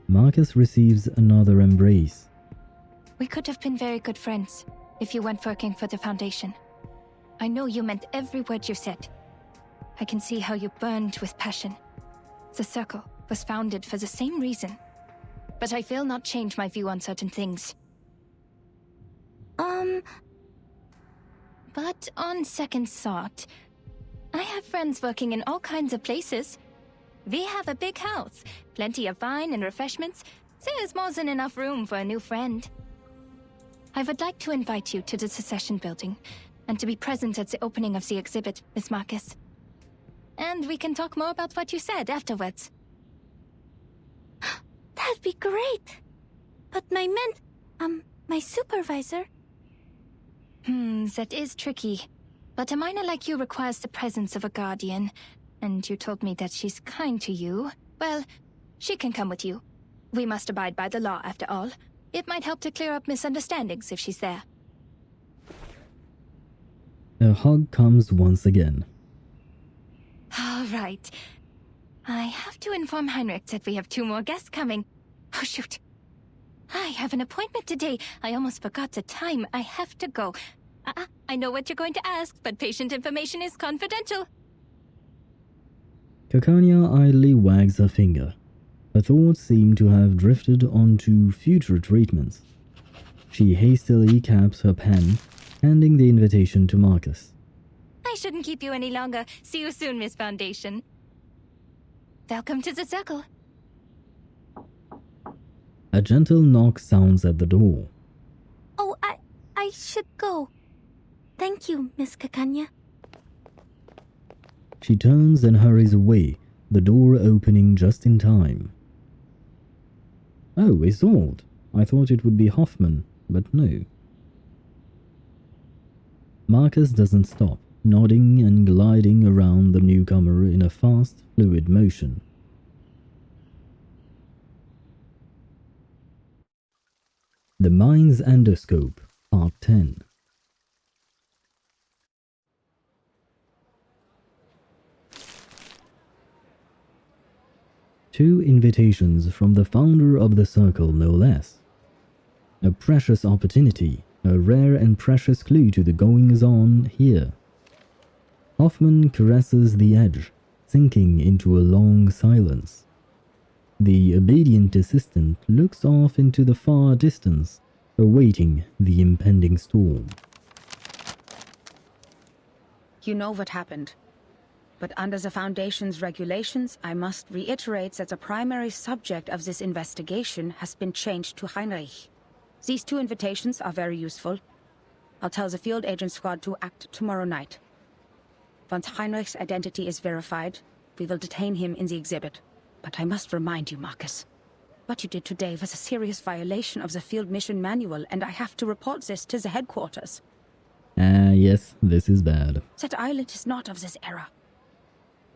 Marcus receives another embrace. We could have been very good friends if you weren't working for the Foundation. I know you meant every word you said. I can see how you burned with passion. The Circle was founded for the same reason. But I will not change my view on certain things. But on second thought, I have friends working in all kinds of places. We have a big house, plenty of wine and refreshments. There is more than enough room for a new friend. I would like to invite you to the Secession building, and to be present at the opening of the exhibit, Miss Marcus. And we can talk more about what you said afterwards. That'd be great. But my supervisor... That is tricky. But a minor like you requires the presence of a guardian. And you told me that she's kind to you. Well, she can come with you. We must abide by the law, after all. It might help to clear up misunderstandings if she's there. A hug comes once again. All right. I have to inform Heinrich that we have 2 more guests coming. Oh, shoot. I have an appointment today. I almost forgot the time. I have to go. I know what you're going to ask, but patient information is confidential. Kakanya idly wags her finger. Her thoughts seem to have drifted onto future treatments. She hastily caps her pen, handing the invitation to Marcus. I shouldn't keep you any longer. See you soon, Miss Foundation. Welcome to the Circle. A gentle knock sounds at the door. Oh, I should go. Thank you, Miss Kakanya. She turns and hurries away, the door opening just in time. Oh, Isolde. I thought it would be Hoffman, but no. Marcus doesn't stop, nodding and gliding around the newcomer in a fast, fluid motion. The Mind's Endoscope, Part 10. Two invitations from the founder of the Circle, no less. A precious opportunity, a rare and precious clue to the goings-on here. Hoffman caresses the edge, sinking into a long silence. The obedient assistant looks off into the far distance, awaiting the impending storm. You know what happened. But under the Foundation's regulations, I must reiterate that the primary subject of this investigation has been changed to Heinrich. These 2 invitations are very useful. I'll tell the field agent squad to act tomorrow night. Once Heinrich's identity is verified, we will detain him in the exhibit. But I must remind you, Marcus, what you did today was a serious violation of the field mission manual, and I have to report this to the headquarters. Yes, this is bad. That island is not of this era.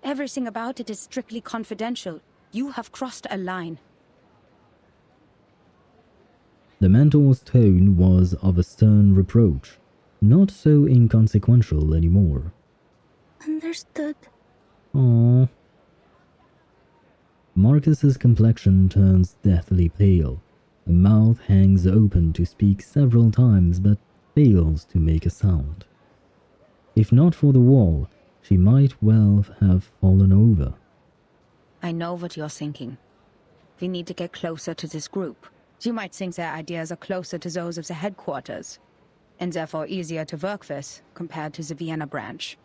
Everything about it is strictly confidential. You have crossed a line. The mentor's tone was of a stern reproach, not so inconsequential anymore. Understood. Aww. Marcus's complexion turns deathly pale. The mouth hangs open to speak several times but fails to make a sound. If not for the wall, she might well have fallen over. I know what you're thinking. We need to get closer to this group. You might think their ideas are closer to those of the headquarters, and therefore easier to work with compared to the Vienna branch.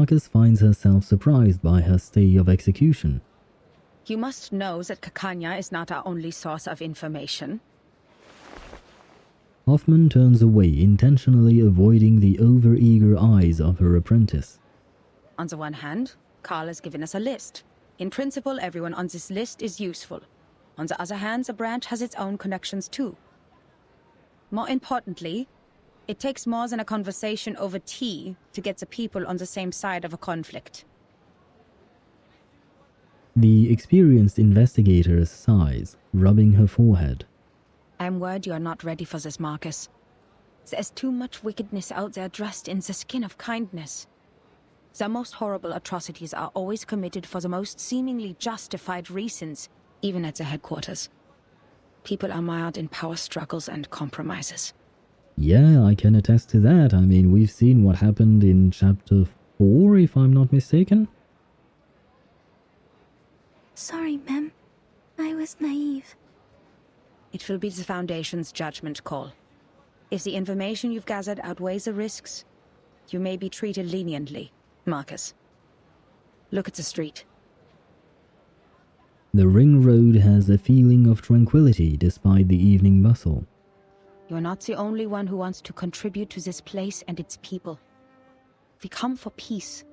Marcus finds herself surprised by her stay of execution. You must know that Kakanya is not our only source of information. Hoffman turns away, intentionally avoiding the over-eager eyes of her apprentice. On the one hand, Carl has given us a list. In principle, everyone on this list is useful. On the other hand, the branch has its own connections too. More importantly, it takes more than a conversation over tea to get the people on the same side of a conflict. The experienced investigator sighs, rubbing her forehead. I'm worried you are not ready for this, Marcus. There's too much wickedness out there dressed in the skin of kindness. The most horrible atrocities are always committed for the most seemingly justified reasons, even at the headquarters. People are mired in power struggles and compromises. Yeah, I can attest to that. I mean, we've seen what happened in Chapter 4, if I'm not mistaken. Sorry, ma'am. I was naive. It will be the Foundation's judgment call. If the information you've gathered outweighs the risks, you may be treated leniently, Marcus. Look at the street. The ring road has a feeling of tranquility despite the evening bustle. You're not the only one who wants to contribute to this place and its people. We come for peace,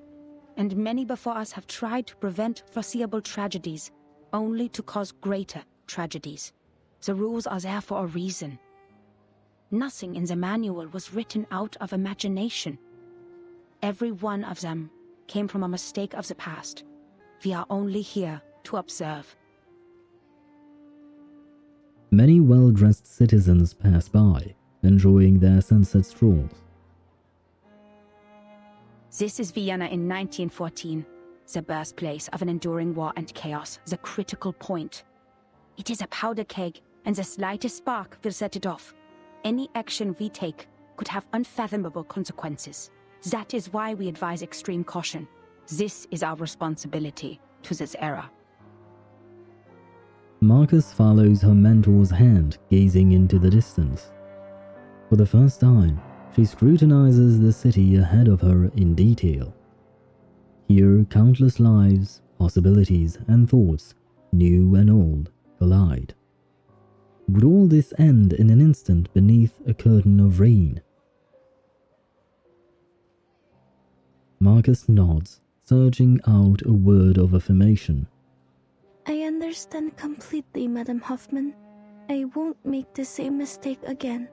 and many before us have tried to prevent foreseeable tragedies, only to cause greater tragedies. The rules are there for a reason. Nothing in the manual was written out of imagination. Every one of them came from a mistake of the past. We are only here to observe. Many well-dressed citizens pass by, enjoying their sunset strolls. This is Vienna in 1914, the birthplace of an enduring war and chaos, the critical point. It is a powder keg, and the slightest spark will set it off. Any action we take could have unfathomable consequences. That is why we advise extreme caution. This is our responsibility to this era. Marcus follows her mentor's hand, gazing into the distance. For the first time, she scrutinizes the city ahead of her in detail. Here, countless lives, possibilities, and thoughts, new and old, collide. Would all this end in an instant beneath a curtain of rain? Marcus nods, searching out a word of affirmation. I understand completely, Madam Hoffman. I won't make the same mistake again.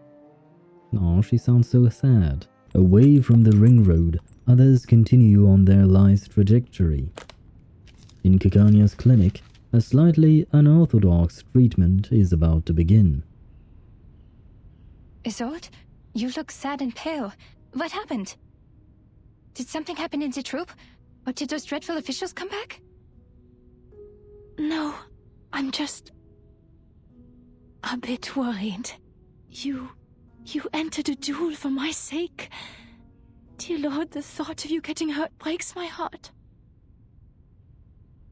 Oh, she sounds so sad. Away from the ring road, others continue on their life's trajectory. In Kakanya's clinic, a slightly unorthodox treatment is about to begin. Isolde, you look sad and pale. What happened? Did something happen in the troop? Or did those dreadful officials come back? No, I'm just a bit worried. You entered a duel for my sake. Dear Lord, the thought of you getting hurt breaks my heart.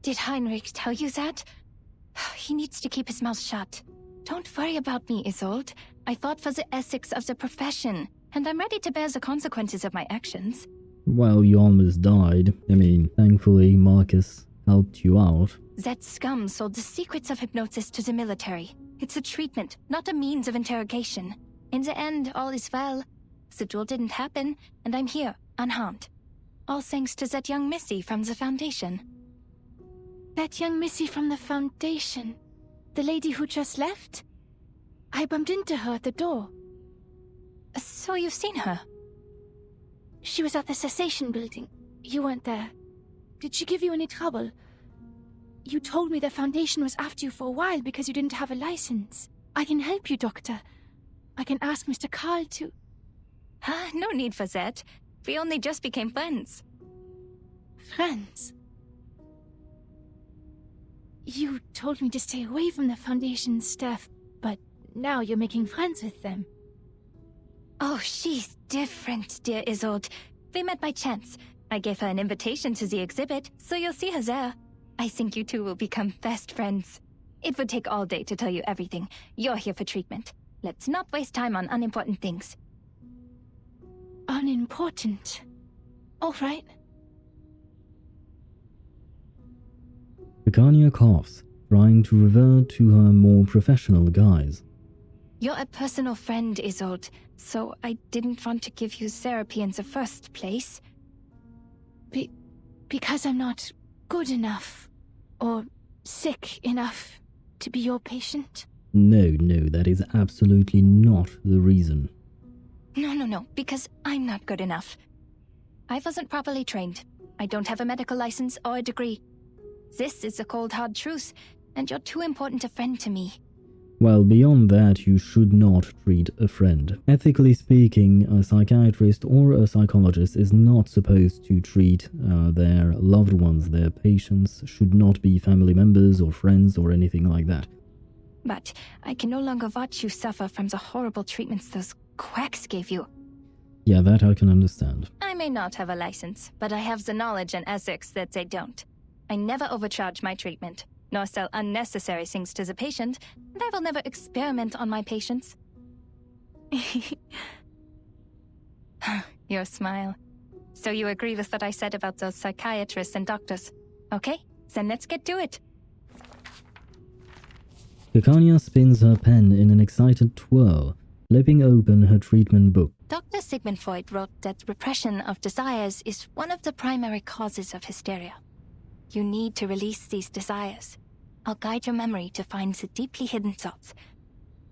Did Heinrich tell you that? He needs to keep his mouth shut. Don't worry about me, Isolde. I fought for the ethics of the profession, and I'm ready to bear the consequences of my actions. Well, you almost died. I mean, thankfully Marcus helped you out. That scum sold the secrets of hypnosis to the military. It's a treatment, not a means of interrogation. In the end, all is well. The duel didn't happen, and I'm here, unharmed. All thanks to that young missy from the Foundation. That young missy from the Foundation? The lady who just left? I bumped into her at the door. So you've seen her? She was at the cessation building. You weren't there. Did she give you any trouble? You told me the Foundation was after you for a while because you didn't have a license. I can help you, Doctor. I can ask Mr. Carl to... No need for that. We only just became friends. Friends? You told me to stay away from the Foundation staff, but now you're making friends with them. Oh, she's different, dear Isolde. We met by chance. I gave her an invitation to the exhibit, so you'll see her there. I think you two will become best friends. It would take all day to tell you everything. You're here for treatment. Let's not waste time on unimportant things. Unimportant? All right. Picania coughs, trying to revert to her more professional guise. You're a personal friend, Isolde, so I didn't want to give you therapy in the first place. Because I'm not good enough or sick enough to be your patient? No, that is absolutely not the reason. No, because I'm not good enough. I wasn't properly trained. I don't have a medical license or a degree. This is the cold hard truth, and you're too important a friend to me. Well, beyond that, you should not treat a friend. Ethically speaking, a psychiatrist or a psychologist is not supposed to treat their loved ones. Their patients should not be family members or friends or anything like that. But I can no longer watch you suffer from the horrible treatments those quacks gave you. Yeah, that I can understand. I may not have a license, but I have the knowledge and ethics that they don't. I never overcharge my treatment, nor sell unnecessary things to the patient, and I will never experiment on my patients. Your smile. So you agree with what I said about those psychiatrists and doctors? Okay, then let's get to it. Picania spins her pen in an excited twirl, flipping open her treatment book. Dr. Sigmund Freud wrote that repression of desires is one of the primary causes of hysteria. You need to release these desires. I'll guide your memory to find the deeply hidden thoughts.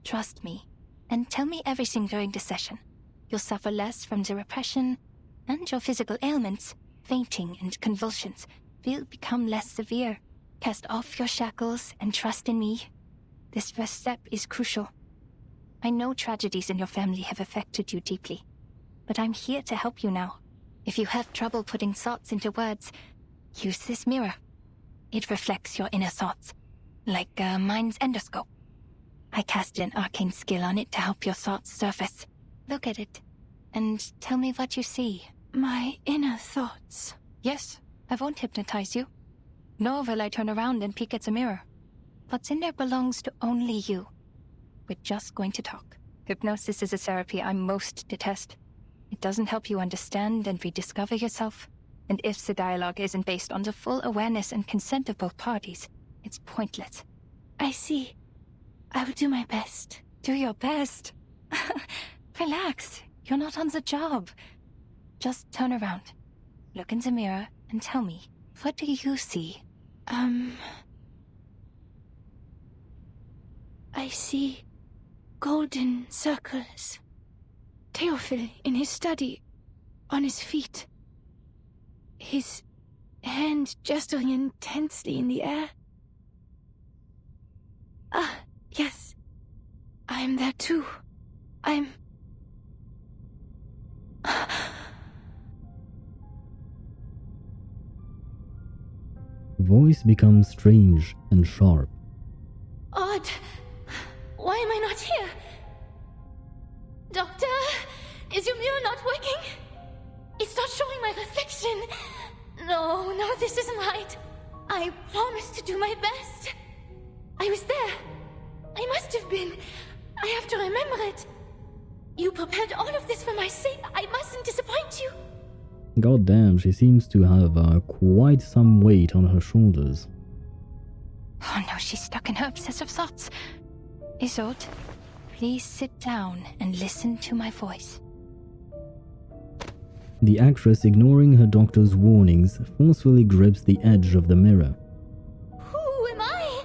Trust me, and tell me everything during the session. You'll suffer less from the repression, and your physical ailments, fainting and convulsions, will become less severe. Cast off your shackles and trust in me. This first step is crucial. I know tragedies in your family have affected you deeply, but I'm here to help you now. If you have trouble putting thoughts into words, use this mirror. It reflects your inner thoughts, like mine's endoscope. I cast an arcane skill on it to help your thoughts surface. Look at it, and tell me what you see. My inner thoughts? Yes, I won't hypnotize you. Nor will I turn around and peek at the mirror. What's in there belongs to only you. We're just going to talk. Hypnosis is a therapy I most detest. It doesn't help you understand and rediscover yourself. And if the dialogue isn't based on the full awareness and consent of both parties, it's pointless. I see. I will do my best. Do your best? Relax. You're not on the job. Just turn around. Look in the mirror and tell me, what do you see? I see golden circles. Theophil in his study, on his feet. His hand gesturing intensely in the air. Ah, yes. I am there too. Voice becomes strange and sharp. Odd. Why am I not here? Doctor, is your mirror not working? It's not showing my reflection. No, this isn't right. I promised to do my best. I was there. I must have been. I have to remember it. You prepared all of this for my sake. I mustn't disappoint you. God damn, she seems to have quite some weight on her shoulders. Oh no, she's stuck in her obsessive thoughts. Isolde, please sit down and listen to my voice. The actress, ignoring her doctor's warnings, forcefully grips the edge of the mirror. Who am I?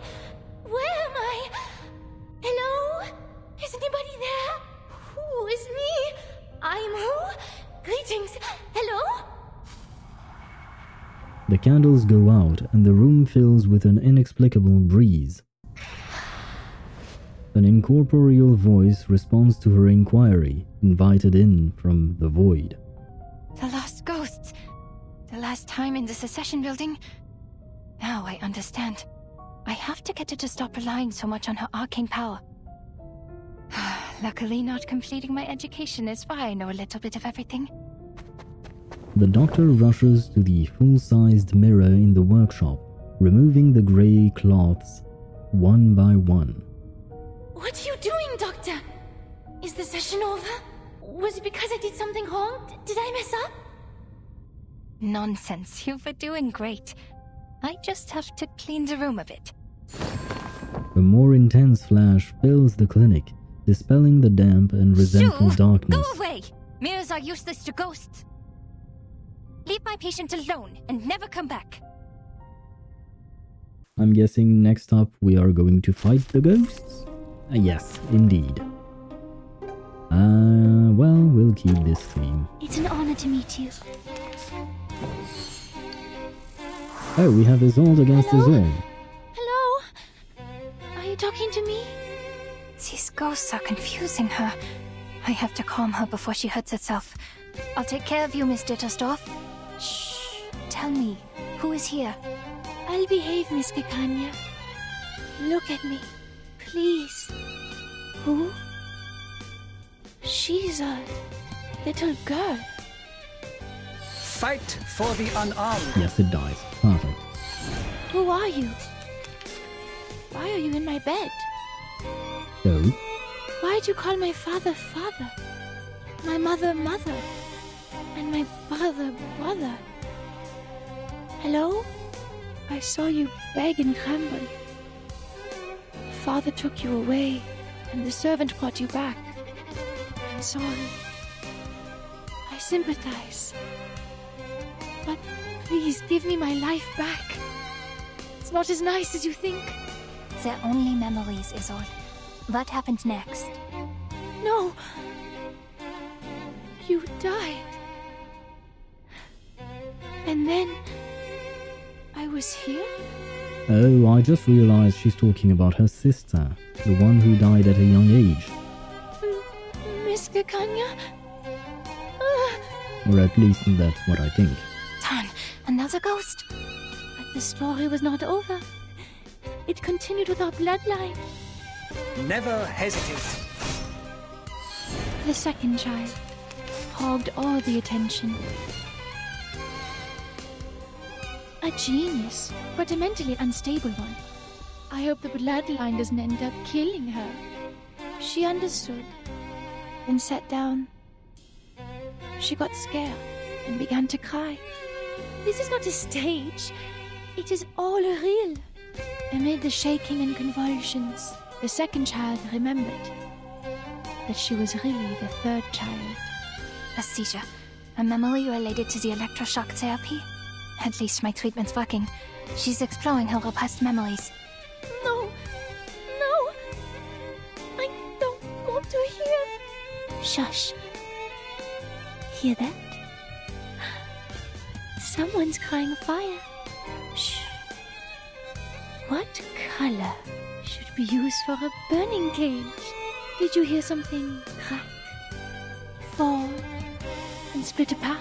Where am I? Hello? Is anybody there? Who is me? I'm who? Greetings. Hello? The candles go out and the room fills with an inexplicable breeze. An incorporeal voice responds to her inquiry, invited in from the void. The lost ghosts. The last time in the secession building. Now I understand. I have to get her to stop relying so much on her arcane power. Luckily, not completing my education is why I know a little bit of everything. The doctor rushes to the full-sized mirror in the workshop, removing the grey cloths one by one. What are you doing, Doctor? Is the session over? Was it because I did something wrong? Did I mess up? Nonsense. You were doing great. I just have to clean the room a bit. A more intense flash fills the clinic, dispelling the damp and resentful Shoo! darkness. Go away! Mirrors are useless to ghosts. Leave my patient alone and never come back. I'm guessing next up we are going to fight the ghosts? Yes, indeed. Well, we'll keep this theme. It's an honor to meet you. Oh, we have Isolde against Isolde. Hello? Are you talking to me? These ghosts are confusing her. I have to calm her before she hurts herself. I'll take care of you, Miss Dittersdorf. Shh. Tell me, who is here? I'll behave, Miss Kekanya. Look at me, please. Who? She's a little girl. Fight for the unarmed. Yes, it dies. Perfect. Who are you? Why are you in my bed? So? Why'd you call my father father? My mother mother? And my brother brother? Hello? I saw you beg and tremble. Father took you away, and the servant brought you back. I'm sorry. I sympathize. But please give me my life back. It's not as nice as you think. They're only memories, Isolde. What happened next? No. You died. And then I was here? Oh, I just realized she's talking about her sister, the one who died at a young age. Miss Kekanya? Or at least that's what I think. Darn, another ghost? But the story was not over. It continued with our bloodline. Never hesitate. The second child hogged all the attention. A genius, but a mentally unstable one. I hope the bloodline doesn't end up killing her. She understood, then sat down. She got scared and began to cry. This is not a stage. It is all real. Amid the shaking and convulsions, the second child remembered that she was really the third child. A seizure. A memory related to the electroshock therapy? At least my treatment's working. She's exploring her repressed memories. No! No! I don't want to hear. Shush. Hear that? Someone's crying fire. Shh. What color should be used for a burning cage? Did you hear something crack, fall, and split apart?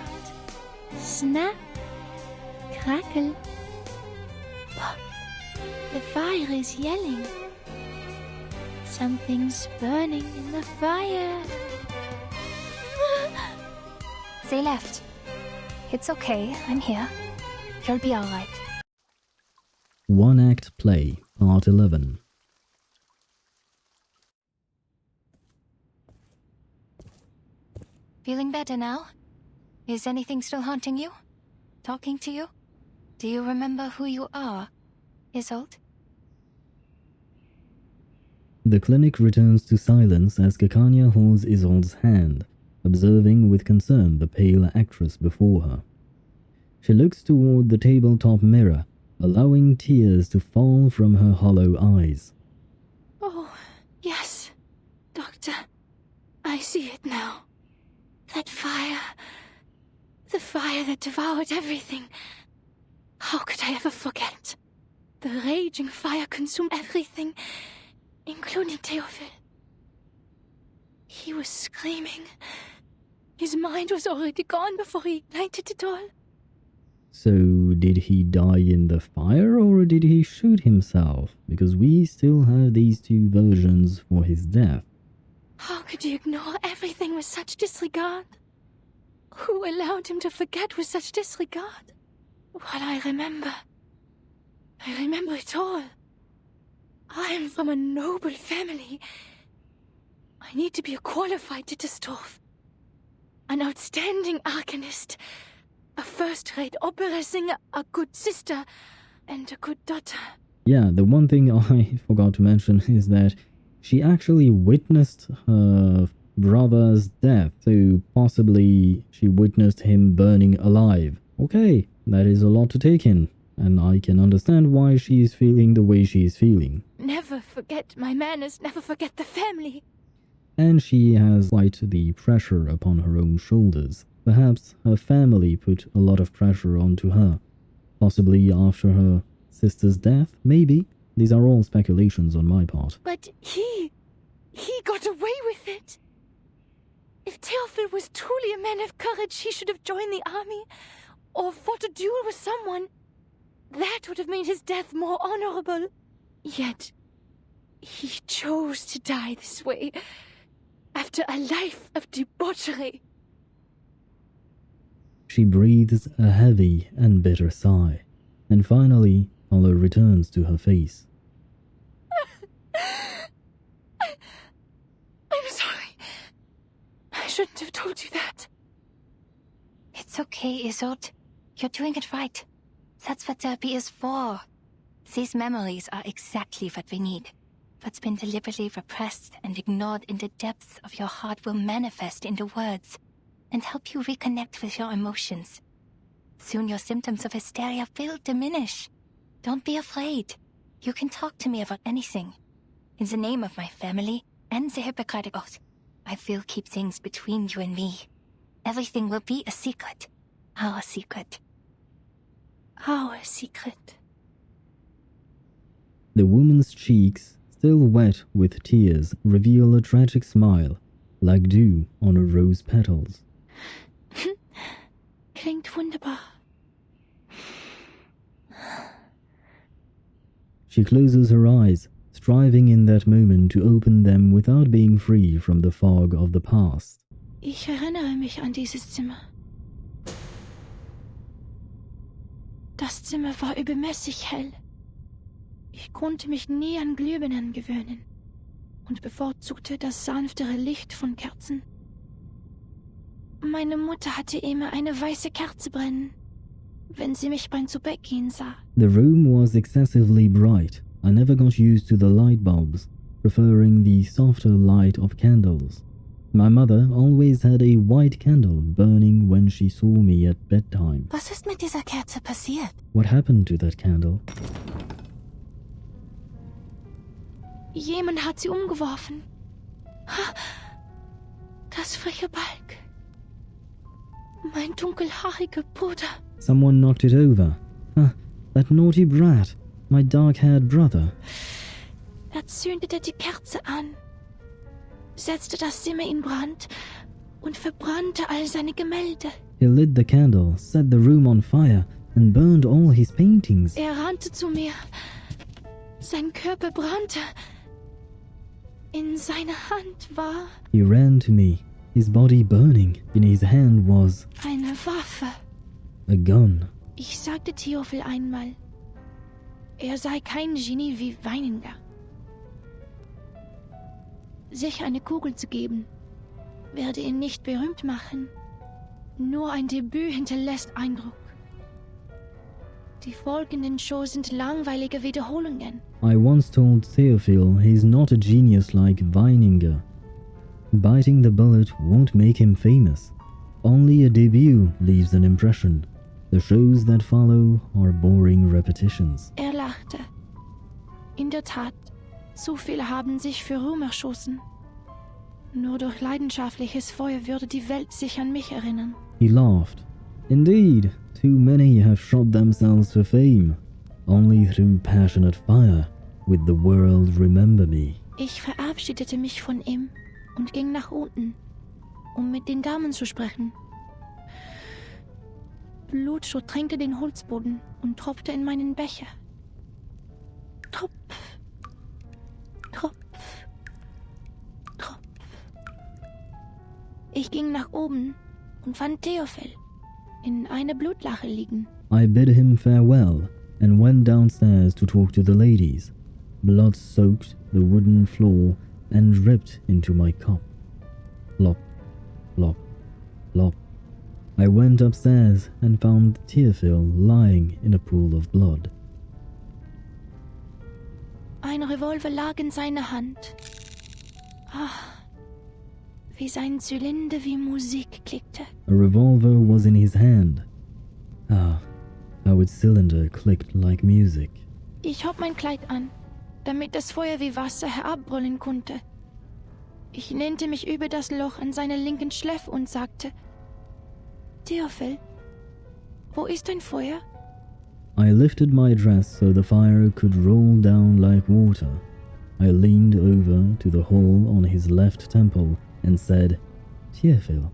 Snap, crackle, pop. The fire is yelling. Something's burning in the fire. They left. It's okay, I'm here. You'll be alright. One Act Play, Part 11. Feeling better now? Is anything still haunting you? Talking to you? Do you remember who you are, Isolde? The clinic returns to silence as Kekanya holds Isolde's hand, observing with concern the pale actress before her. She looks toward the tabletop mirror, allowing tears to fall from her hollow eyes. Oh, yes, Doctor. I see it now. That fire. The fire that devoured everything. How could I ever forget? The raging fire consumed everything, including Theophil. He was screaming. His mind was already gone before he ignited it all. So, did he die in the fire or did he shoot himself? Because we still have these two versions for his death. How could you ignore everything with such disregard? Who allowed him to forget with such disregard? Well, I remember it all. I am from a noble family. I need to be a qualified Dittersdorf. An outstanding arcanist. A first-rate opera singer, a good sister, And a good daughter. Yeah, the one thing I forgot to mention is that she actually witnessed her brother's death, so possibly she witnessed him burning alive. Okay, that is a lot to take in, and I can understand why she is feeling the way she is feeling. Never forget my manners, never forget the family. And she has quite the pressure upon her own shoulders. Perhaps her family put a lot of pressure onto her. Possibly after her sister's death, maybe. These are all speculations on my part. But he got away with it. If Theophil was truly a man of courage, he should have joined the army or fought a duel with someone. That would have made his death more honorable. Yet, he chose to die this way, after a life of debauchery. She breathes a heavy and bitter sigh, and finally, color returns to her face. I'm sorry. I shouldn't have told you that. It's okay, Isolde. You're doing it right. That's what therapy is for. These memories are exactly what we need. What's been deliberately repressed and ignored in the depths of your heart will manifest into words and help you reconnect with your emotions. Soon your symptoms of hysteria will diminish. Don't be afraid. You can talk to me about anything. In the name of my family and the Hippocratic Oath, I will keep things between you and me. Everything will be a secret. Our secret. Our secret. The woman's cheeks, still wet with tears, reveal a tragic smile, like dew on rose petals. Klingt wunderbar. She closes her eyes, striving in that moment to open them without being free from the fog of the past. Ich erinnere mich an dieses Zimmer. Das Zimmer war übermäßig hell. Ich konnte mich nie an Glühbirnen gewöhnen und bevorzugte das sanftere Licht von Kerzen. Meine Mutter hatte immer eine weiße Kerze brennen, wenn sie mich beim Zubettgehen sah. The room was excessively bright. I never got used to the light bulbs, preferring the softer light of candles. My mother always had a white candle burning when she saw me at bedtime. Was ist mit dieser Kerze passiert? What happened to that candle? Jemand hat sie umgeworfen. Das freche Balg. Mein dunkelhaariger Bruder. Someone knocked it over. That naughty brat. My dark-haired brother. Zündete die Kerze an, setzte das Zimmer in Brand und verbrannte all seine Gemälde. He lit the candle, set the room on fire, and burned all his paintings. Rannte zu mir. Sein Körper brannte. In seiner Hand war... He ran to me, his body burning. In his hand was... eine Waffe. A gun. Ich sagte Theophil einmal, sei kein Genie wie Weininger. Sich eine Kugel zu geben, werde ihn nicht berühmt machen. Nur ein Debüt hinterlässt Eindruck. Die folgenden Shows sind langweilige Wiederholungen. I once told Theophil he's not a genius like Weininger. Biting the bullet won't make him famous. Only a debut leaves an impression. The shows that follow are boring repetitions. Lachte. In der Tat, zu viele haben sich für Ruhm erschossen. Nur durch leidenschaftliches Feuer würde die Welt sich an mich erinnern. He laughed. Indeed, too many have shot themselves for fame. Only through passionate fire would the world remember me. Ich verabschiedete mich von ihm und ging nach unten, um mit den Damen zu sprechen. Blut durchtränkte den Holzboden und tropfte in meinen Becher. Tropf, Tropf, Tropf. Ich ging nach oben und fand Theophil in einer Blutlache liegen. I bid him farewell and went downstairs to talk to the ladies. Blood soaked the wooden floor and dripped into my cup. Plop, plop, plop. I went upstairs and found Theophil lying in a pool of blood. Ein Revolver lag in seiner Hand. Wie sein Zylinder wie Musik klickte. A revolver was in his hand. How its cylinder clicked like music. Ich hob mein Kleid an, damit das Feuer wie Wasser herabbrüllen konnte. Ich lehnte mich über das Loch an seiner linken Schläfe und sagte: Theophil, wo ist dein Feuer? I lifted my dress so the fire could roll down like water. I leaned over to the hole on his left temple and said, Theophil,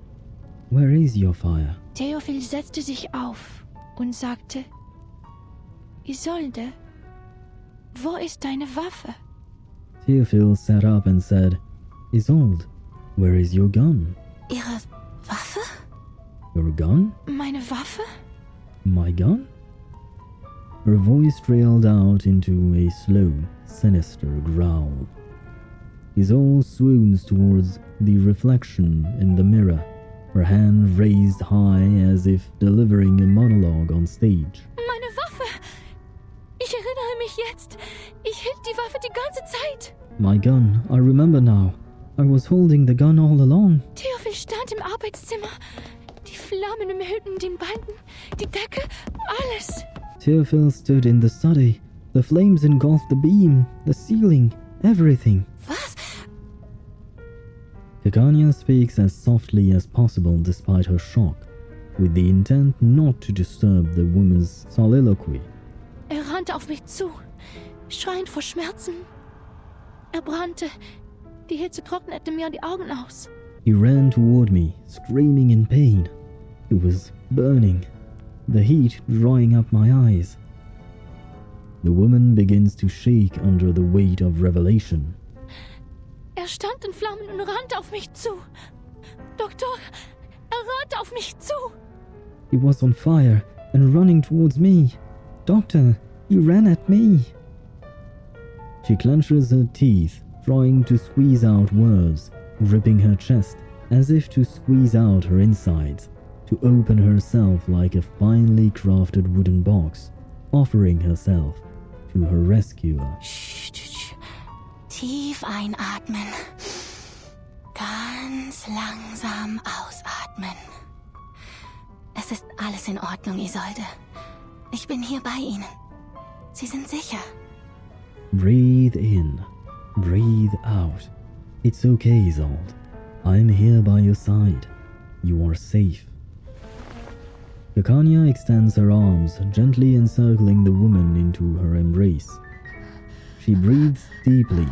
where is your fire? Theophil setzte sich auf und sagte: Isolde, wo ist deine Waffe? Theophil sat up and said, Isolde, where is your gun? Ihre Waffe? Your gun? Meine Waffe? My gun? Her voice trailed out into a slow, sinister growl. Isolde swoons towards the reflection in the mirror, her hand raised high as if delivering a monologue on stage. Meine Waffe! Ich erinnere mich jetzt. Ich hielt die Waffe die ganze Zeit. My gun, I remember now. I was holding the gun all along. Theophil stand im Arbeitszimmer. Die Flammen umhüllten den Balken, die Decke, alles. Theophil stood in the study. The flames engulfed the beam, the ceiling, everything. Was? Titania speaks as softly as possible despite her shock, with the intent not to disturb the woman's soliloquy. Rannte auf mich zu, schreiend vor Schmerzen. Brannte. Die Hitze trocknete mir die Augen aus. He ran toward me, screaming in pain. It was burning, the heat drying up my eyes. The woman begins to shake under the weight of revelation. Stand in Flammen und rannte auf mich zu. Doktor, rannte auf mich zu. He was on fire and running towards me. Doctor, he ran at me. She clenches her teeth, trying to squeeze out words, gripping her chest as if to squeeze out her insides, to open herself like a finely crafted wooden box, offering herself to her rescuer. Tief einatmen. Ganz langsam ausatmen. Es ist alles in Ordnung, Isolde. Ich bin hier bei Ihnen. Sie sind sicher. Breathe in. Breathe out. It's okay, Isolde. I'm here by your side. You are safe. Titania extends her arms, gently encircling the woman into her embrace. She breathes deeply,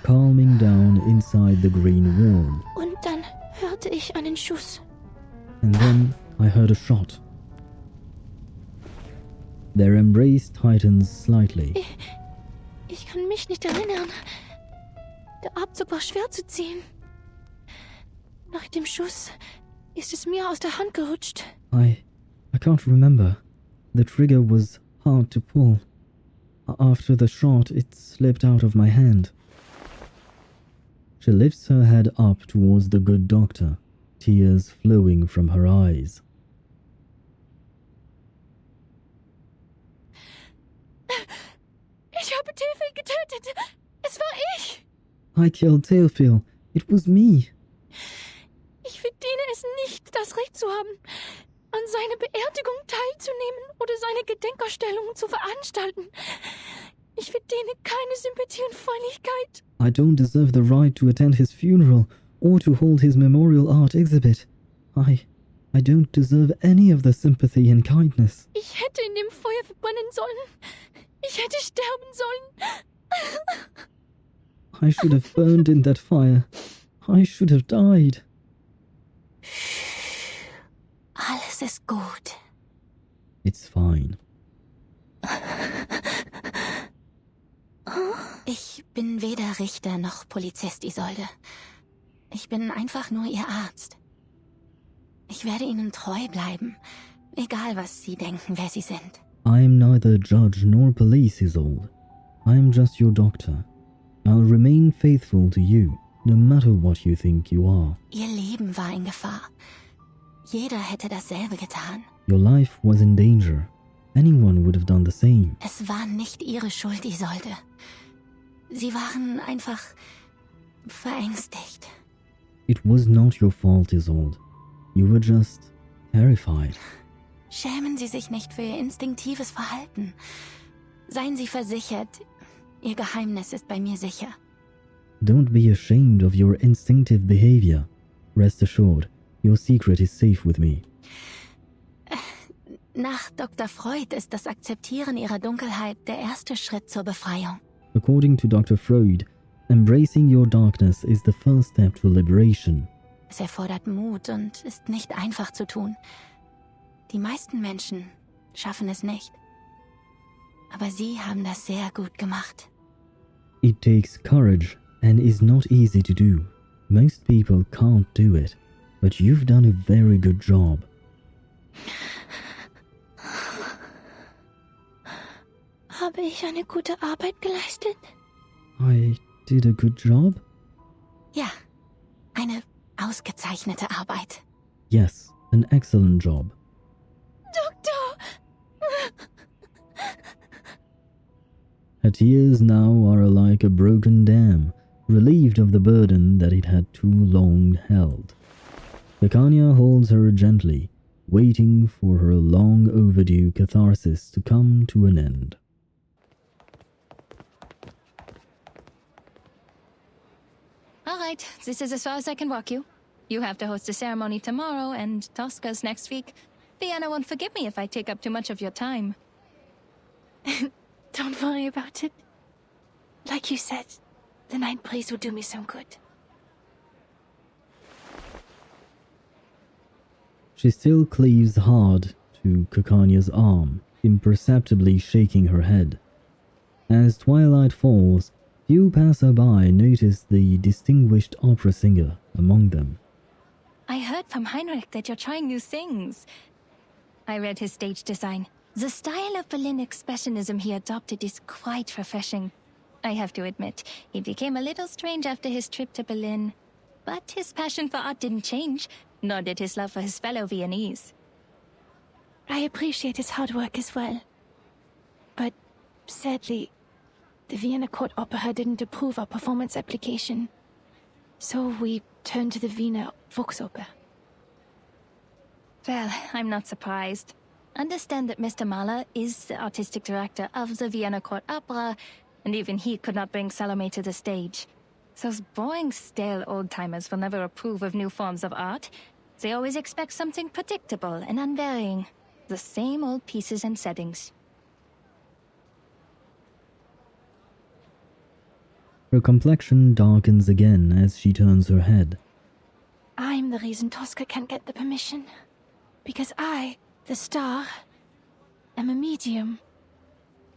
calming down inside the green wall. Und dann hörte ich einen Schuss. And then I heard a shot. Their embrace tightens slightly. Ich kann mich nicht erinnern. Der Abzug war schwer zu ziehen. Nach dem Schuss ist es mir aus der Hand gerutscht. I can't remember. The trigger was hard to pull. After the shot, it slipped out of my hand. She lifts her head up towards the good doctor, tears flowing from her eyes. Ich habe Theophil getötet. Es war ich. I killed Theophil. It was me. Ich verdiene es nicht, das Recht zu haben, an seiner Beerdigung teilzunehmen oder seine Gedenkausstellungen zu veranstalten. Ich verdiene keine Sympathie und Freundlichkeit. I don't deserve the right to attend his funeral or to hold his memorial art exhibit. I don't deserve any of the sympathy and kindness. Ich hätte in dem Feuer verbrennen sollen. Ich hätte sterben sollen. I should have burned in that fire. I should have died. Alles ist gut. It's fine. Ich bin weder Richter noch Polizist, Isolde. Ich bin einfach nur Ihr Arzt. Ich werde Ihnen treu bleiben, egal was Sie denken, wer Sie sind. I'm neither judge nor police, Isolde. I'm just your doctor. I'll remain faithful to you, no matter what you think you are. Ihr Leben war in Gefahr. Jeder hätte dasselbe getan. Your life was in danger. Anyone would have done the same. Es war nicht Ihre Schuld, Isolde. Sie waren einfach verängstigt. It was not your fault, Isolde. You were just terrified. Schämen Sie sich nicht für Ihr instinktives Verhalten. Seien Sie versichert, Ihr Geheimnis ist bei mir sicher. Don't be ashamed of your instinctive behavior. Rest assured, your secret is safe with me. Nach Dr. Freud ist das Akzeptieren Ihrer Dunkelheit der erste Schritt zur Befreiung. According to Dr. Freud, embracing your darkness is the first step to liberation. Es erfordert Mut und ist nicht einfach zu tun. Die meisten Menschen schaffen es nicht. Aber Sie haben das sehr gut gemacht. It takes courage and is not easy to do. Most people can't do it, but you've done a very good job. Habe ich eine gute Arbeit geleistet? I did a good job? Ja, eine ausgezeichnete Arbeit. Yes, an excellent job. Doktor! Her tears now are like a broken dam, relieved of the burden that it had too long held. Titania holds her gently, waiting for her long overdue catharsis to come to an end. All right, this is as far as I can walk you. You have to host a ceremony tomorrow, and Tosca's next week. Vienna won't forgive me if I take up too much of your time. Don't worry about it. Like you said, the night breeze will do me some good. She still cleaves hard to Titania's arm, imperceptibly shaking her head. As twilight falls, few passer-by notice the distinguished opera singer among them. I heard from Heinrich that you're trying new things. I read his stage design. The style of Berlin expressionism he adopted is quite refreshing. I have to admit, he became a little strange after his trip to Berlin. But his passion for art didn't change, nor did his love for his fellow Viennese. I appreciate his hard work as well. But sadly, the Vienna Court Opera didn't approve our performance application. So we turned to the Wiener Volksoper. Well, I'm not surprised. Understand that Mr. Mahler is the artistic director of the Vienna Court Opera, and even he could not bring Salome to the stage. Those boring, stale old-timers will never approve of new forms of art. They always expect something predictable and unvarying. The same old pieces and settings. Her complexion darkens again as she turns her head. I'm the reason Tosca can't get the permission. Because I, the star, am a medium.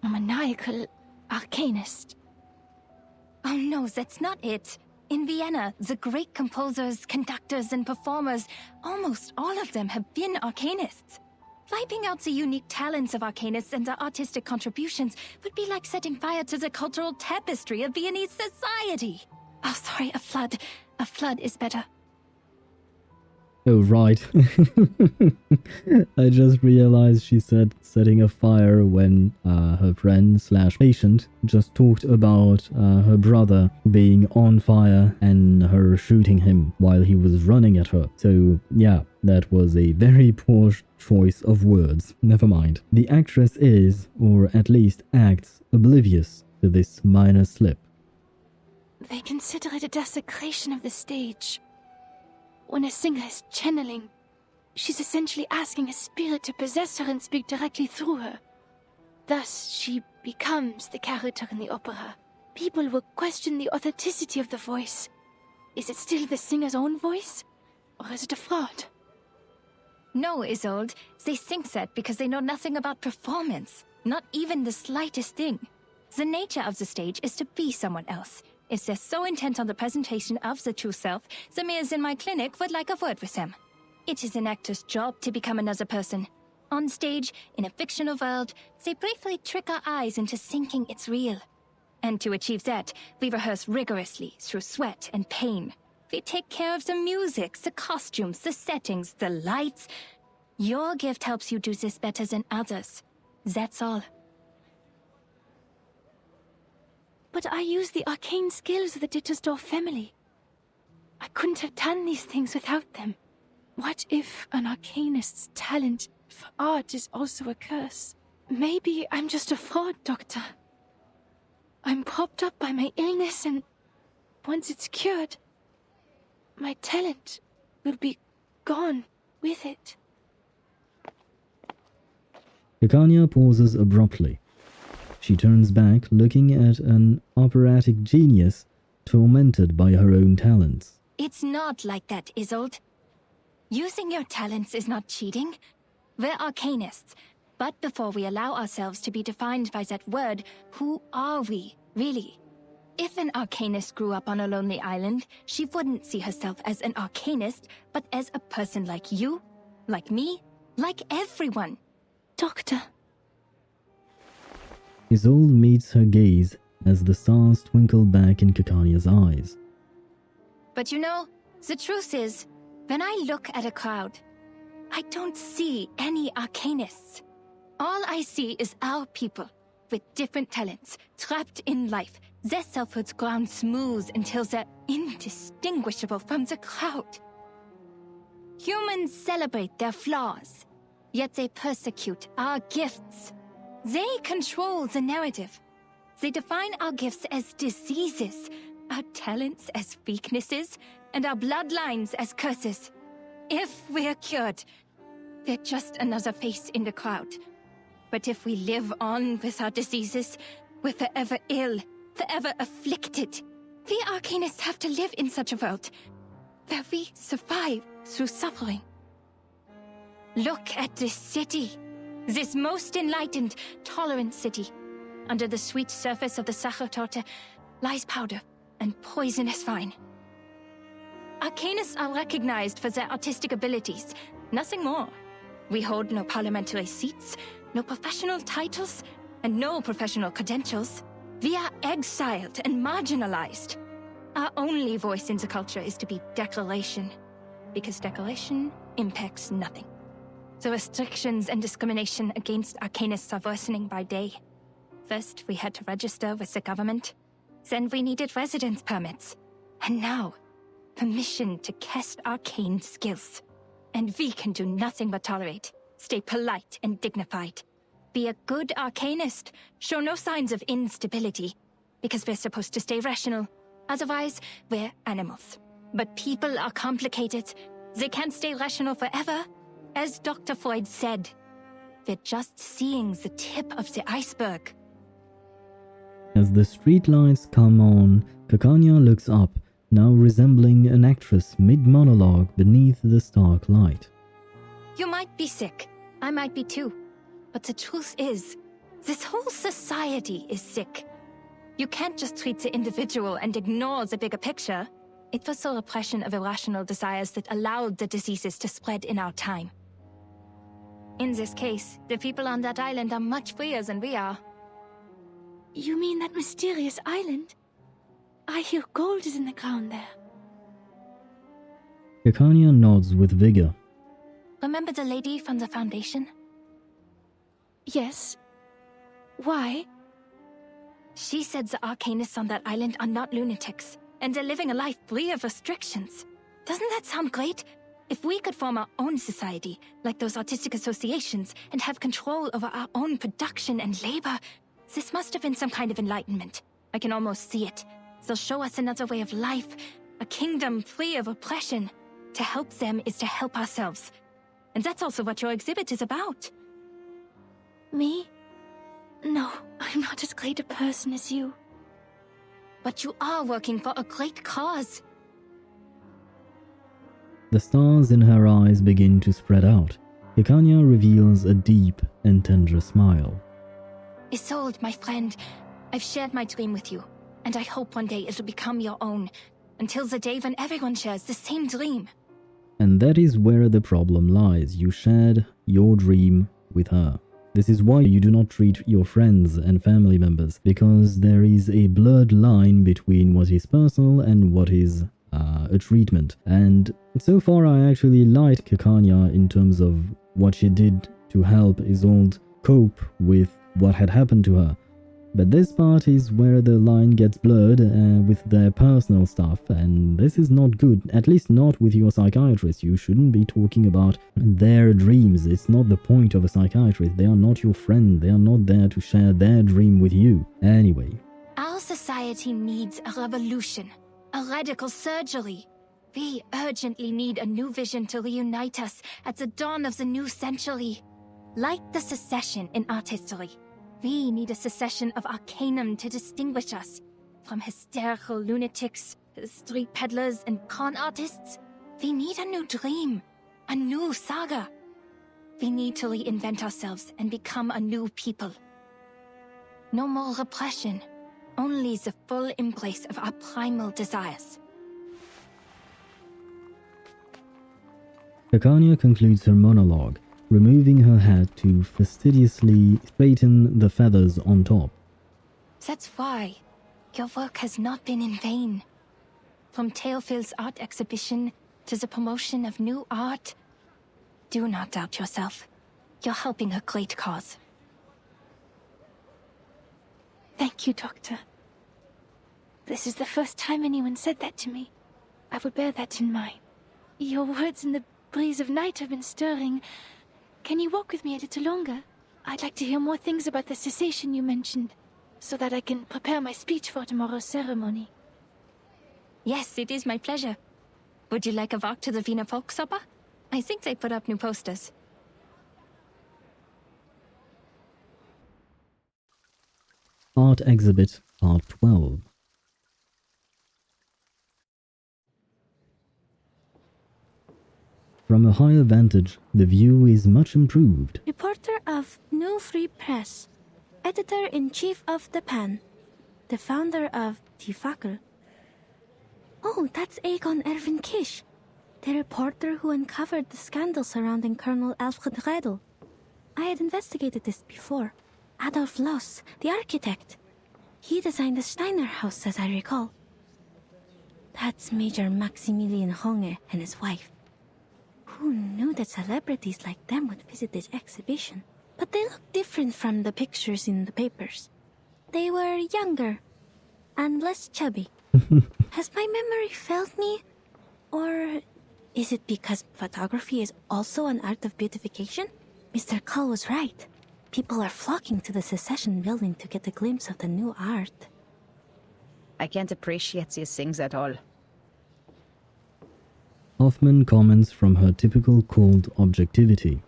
A maniacal arcanist. Oh no, that's not it. In Vienna, the great composers, conductors, and performers, almost all of them have been arcanists. Wiping out the unique talents of arcanists and their artistic contributions would be like setting fire to the cultural tapestry of Viennese society. Oh, sorry, a flood. A flood is better. Oh, right. I just realized she said setting a fire when her friend/patient just talked about her brother being on fire and her shooting him while he was running at her. So, yeah, that was a very poor choice of words. Never mind. The actress is, or at least acts, oblivious to this minor slip. They consider it a desecration of the stage. When a singer is channeling, she's essentially asking a spirit to possess her and speak directly through her. Thus, she becomes the character in the opera. People will question the authenticity of the voice. Is it still the singer's own voice? Or is it a fraud? No, Isolde. They think that because they know nothing about performance. Not even the slightest thing. The nature of the stage is to be someone else. If they're so intent on the presentation of the true self, the Mirs in my clinic would like a word with them. It is an actor's job to become another person. On stage, in a fictional world, they briefly trick our eyes into thinking it's real. And to achieve that, we rehearse rigorously through sweat and pain. We take care of the music, the costumes, the settings, the lights. Your gift helps you do this better than others. That's all. But I use the arcane skills of the Dittersdorf family. I couldn't have done these things without them. What if an arcanist's talent for art is also a curse? Maybe I'm just a fraud, Doctor. I'm propped up by my illness, and once it's cured, my talent will be gone with it. Titania pauses abruptly. She turns back, looking at an operatic genius tormented by her own talents. It's not like that, Isolde. Using your talents is not cheating. We're arcanists. But before we allow ourselves to be defined by that word, who are we, really? If an arcanist grew up on a lonely island, she wouldn't see herself as an arcanist, but as a person like you, like me, like everyone. Doctor. Isolde meets her gaze as the stars twinkle back in Titania's eyes. But you know, the truth is, when I look at a crowd, I don't see any arcanists. All I see is our people, with different talents, trapped in life, their selfhoods ground smooth until they're indistinguishable from the crowd. Humans celebrate their flaws, yet they persecute our gifts. They control the narrative. They define our gifts as diseases, our talents as weaknesses, and our bloodlines as curses. If we're cured, we're just another face in the crowd. But if we live on with our diseases, we're forever ill, forever afflicted. We arcanists have to live in such a world, where we survive through suffering. Look at this city. This most enlightened, tolerant city. Under the sweet surface of the Sachertorte lies powder and poisonous vine. Arcanists are recognized for their artistic abilities, nothing more. We hold no parliamentary seats, no professional titles, and no professional credentials. We are exiled and marginalized. Our only voice in the culture is to be decoration, because decoration impacts nothing. The restrictions and discrimination against arcanists are worsening by day. First, we had to register with the government. Then we needed residence permits. And now, permission to cast arcane skills. And we can do nothing but tolerate, stay polite and dignified. Be a good arcanist, show no signs of instability, because we're supposed to stay rational. Otherwise, we're animals. But people are complicated. They can't stay rational forever. As Dr. Freud said, we're just seeing the tip of the iceberg. As the streetlights come on, Titania looks up, now resembling an actress mid-monologue beneath the stark light. You might be sick. I might be too. But the truth is, this whole society is sick. You can't just treat the individual and ignore the bigger picture. It was the repression of irrational desires that allowed the diseases to spread in our time. In this case, the people on that island are much freer than we are. You mean that mysterious island? I hear gold is in the ground there. Titania nods with vigor. Remember the lady from the Foundation? Yes. Why? She said the arcanists on that island are not lunatics, and they're living a life free of restrictions. Doesn't that sound great? If we could form our own society, like those artistic associations, and have control over our own production and labor, this must have been some kind of enlightenment. I can almost see it. They'll show us another way of life, a kingdom free of oppression. To help them is to help ourselves. And that's also what your exhibit is about. Me? No, I'm not as great a person as you. But you are working for a great cause. The stars in her eyes begin to spread out. Titania reveals a deep and tender smile. Isolde, my friend, I've shared my dream with you, and I hope one day it'll become your own, until the day when everyone shares the same dream. And that is where the problem lies. You shared your dream with her. This is why you do not treat your friends and family members, because there is a blurred line between what is personal and what is a treatment. And so far I actually liked Titania in terms of what she did to help Isolde cope with what had happened to her. But this part is where the line gets blurred with their personal stuff, and this is not good, at least not with your psychiatrist. You shouldn't be talking about their dreams. It's not the point of a psychiatrist. They are not your friend. They are not there to share their dream with you. Anyway. Our society needs a revolution, a radical surgery. We urgently need a new vision to reunite us at the dawn of the new century. Like the secession in art history, we need a secession of arcanum to distinguish us from hysterical lunatics, street peddlers, and con artists. We need a new dream, a new saga. We need to reinvent ourselves and become a new people. No more repression, only the full embrace of our primal desires. Kakanya concludes her monologue, removing her hat to fastidiously straighten the feathers on top. That's why your work has not been in vain. From Theophil's art exhibition to the promotion of new art, do not doubt yourself. You're helping a great cause. Thank you, Doctor. This is the first time anyone said that to me. I will bear that in mind. Your words in the breeze of night have been stirring. Can you walk with me a little longer? I'd like to hear more things about the cessation you mentioned, so that I can prepare my speech for tomorrow's ceremony. Yes, it is my pleasure. Would you like a walk to the Wiener Volksoper? I think they put up new posters. Art Exhibit, Part 12. From a higher vantage, the view is much improved. Reporter of New Free Press, editor-in-chief of The Pan, the founder of Die Fackel. Oh, that's Egon Erwin Kisch, the reporter who uncovered the scandal surrounding Colonel Alfred Redl. I had investigated this before. Adolf Loos, the architect. He designed the Steiner house, as I recall. That's Major Maximilian Honge and his wife. Who knew that celebrities like them would visit this exhibition? But they look different from the pictures in the papers. They were younger and less chubby. Has my memory failed me? Or is it because photography is also an art of beautification? Mr. Cull was right. People are flocking to the secession building to get a glimpse of the new art. I can't appreciate these things at all. Hoffman comments from her typical cold objectivity.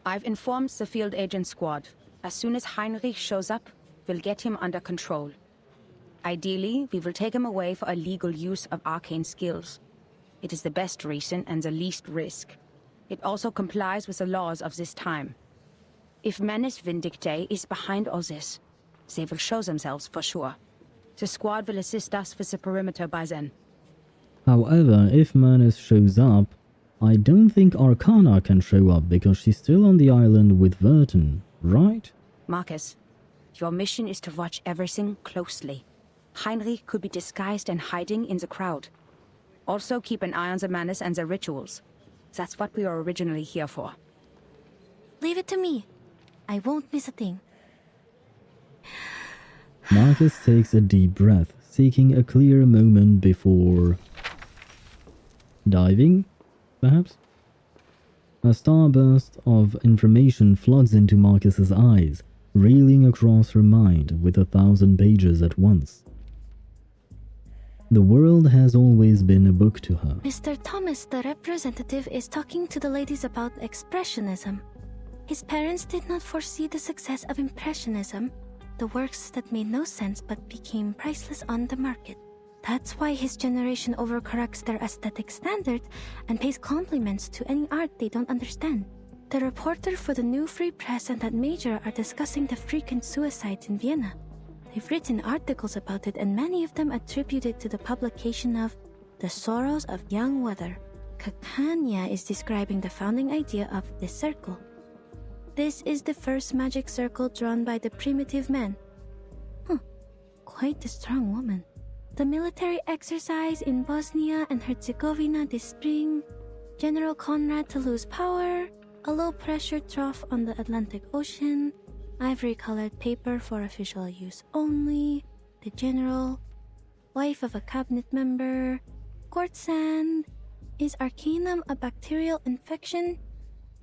I've informed the field agent squad. As soon as Heinrich shows up, we'll get him under control. Ideally, we will take him away for illegal use of arcane skills. It is the best reason and the least risk. It also complies with the laws of this time. If Manus Vindictae is behind all this, they will show themselves for sure. The squad will assist us with the perimeter by then. However, if Manus shows up, I don't think Arcana can show up because she's still on the island with Vertin, right? Marcus, your mission is to watch everything closely. Heinrich could be disguised and hiding in the crowd. Also keep an eye on the Manus and the rituals. That's what we were originally here for. Leave it to me. I won't miss a thing. Marcus takes a deep breath, seeking a clear moment before diving, perhaps? A starburst of information floods into Marcus's eyes, reeling across her mind with 1,000 pages at once. The world has always been a book to her. Mr. Thomas, the representative, is talking to the ladies about Expressionism. His parents did not foresee the success of Impressionism, the works that made no sense but became priceless on the market. That's why his generation overcorrects their aesthetic standard and pays compliments to any art they don't understand. The reporter for the New Free Press and that major are discussing the frequent suicides in Vienna. They've written articles about it, and many of them attribute it to the publication of The Sorrows of Young Weather. Kakanya is describing the founding idea of this circle. This is the first magic circle drawn by the primitive man. Quite a strong woman. The military exercise in Bosnia and Herzegovina this spring, General Conrad to lose power, a low-pressure trough on the Atlantic Ocean, Ivory-colored paper for official use only. The general. Wife of a cabinet member. Quartz sand. Is arcanum a bacterial infection?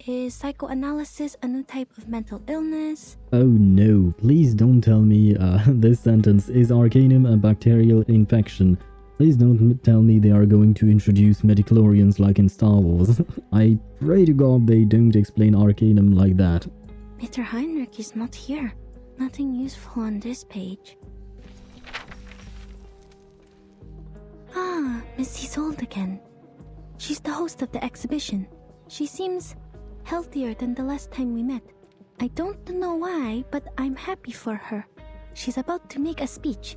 Is psychoanalysis a new type of mental illness? Oh no, please don't tell me this sentence. Is arcanum a bacterial infection? Please don't tell me they are going to introduce midichlorians like in Star Wars. I pray to God they don't explain arcanum like that. Mr. Heinrich is not here. Nothing useful on this page. Ah, Miss Isolde again. She's the host of the exhibition. She seems healthier than the last time we met. I don't know why, but I'm happy for her. She's about to make a speech.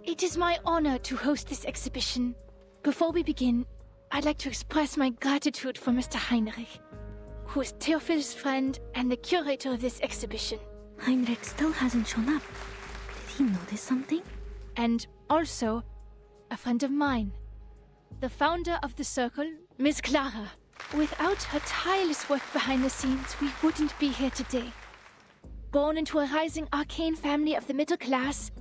It is my honor to host this exhibition. Before we begin, I'd like to express my gratitude for Mr. Heinrich, who is Theophil's friend and the curator of this exhibition. Heinrich still hasn't shown up. Did he notice something? And also, a friend of mine, the founder of the circle, Miss Clara. Without her tireless work behind the scenes, we wouldn't be here today. Born into a rising arcane family of the middle class,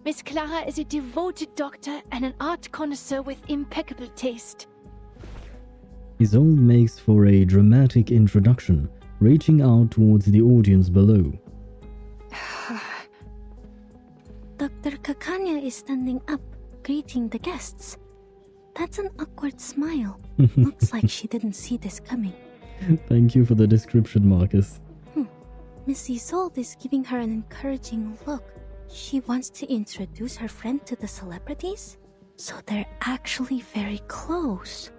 Miss Clara is a devoted doctor and an art connoisseur with impeccable taste. Isolde makes for a dramatic introduction, reaching out towards the audience below. Dr. Kakanya is standing up, greeting the guests. That's an awkward smile. Looks like she didn't see this coming. Thank you for the description, Marcus. Miss Isolde is giving her an encouraging look. She wants to introduce her friend to the celebrities? So they're actually very close.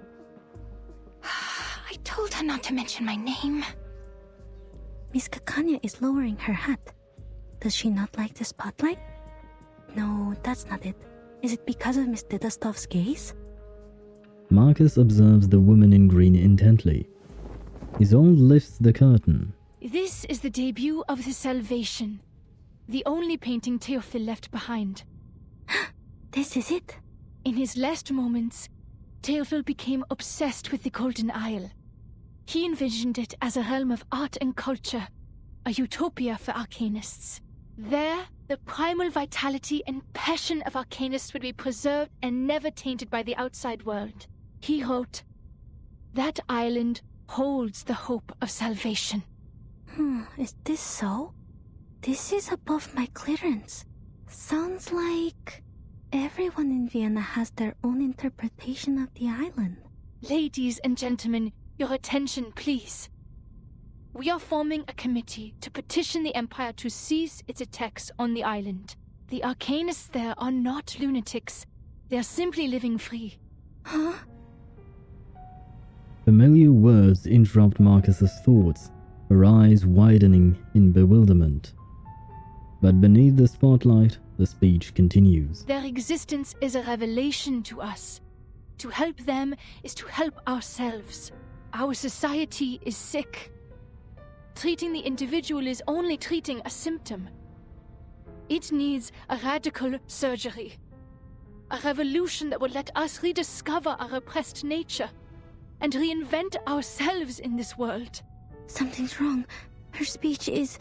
I told her not to mention my name. Miss Kakanya is lowering her hat. Does she not like the spotlight? No, that's not it. Is it because of Miss Didastov's gaze? Marcus observes the woman in green intently. Isolde lifts the curtain. This is the debut of the Salvation, the only painting Theophil left behind. This is it? In his last moments, Theophil became obsessed with the Golden Isle. He envisioned it as a realm of art and culture, a utopia for arcanists. There, the primal vitality and passion of arcanists would be preserved and never tainted by the outside world. He wrote, "That island holds the hope of salvation." Is this so? This is above my clearance. Sounds like everyone in Vienna has their own interpretation of the island. Ladies and gentlemen, your attention, please. We are forming a committee to petition the Empire to cease its attacks on the island. The arcanists there are not lunatics. They are simply living free. Huh? Familiar words interrupt Marcus's thoughts, her eyes widening in bewilderment. But beneath the spotlight, the speech continues. Their existence is a revelation to us. To help them is to help ourselves. Our society is sick. Treating the individual is only treating a symptom. It needs a radical surgery. A revolution that will let us rediscover our repressed nature and reinvent ourselves in this world. Something's wrong. Her speech is...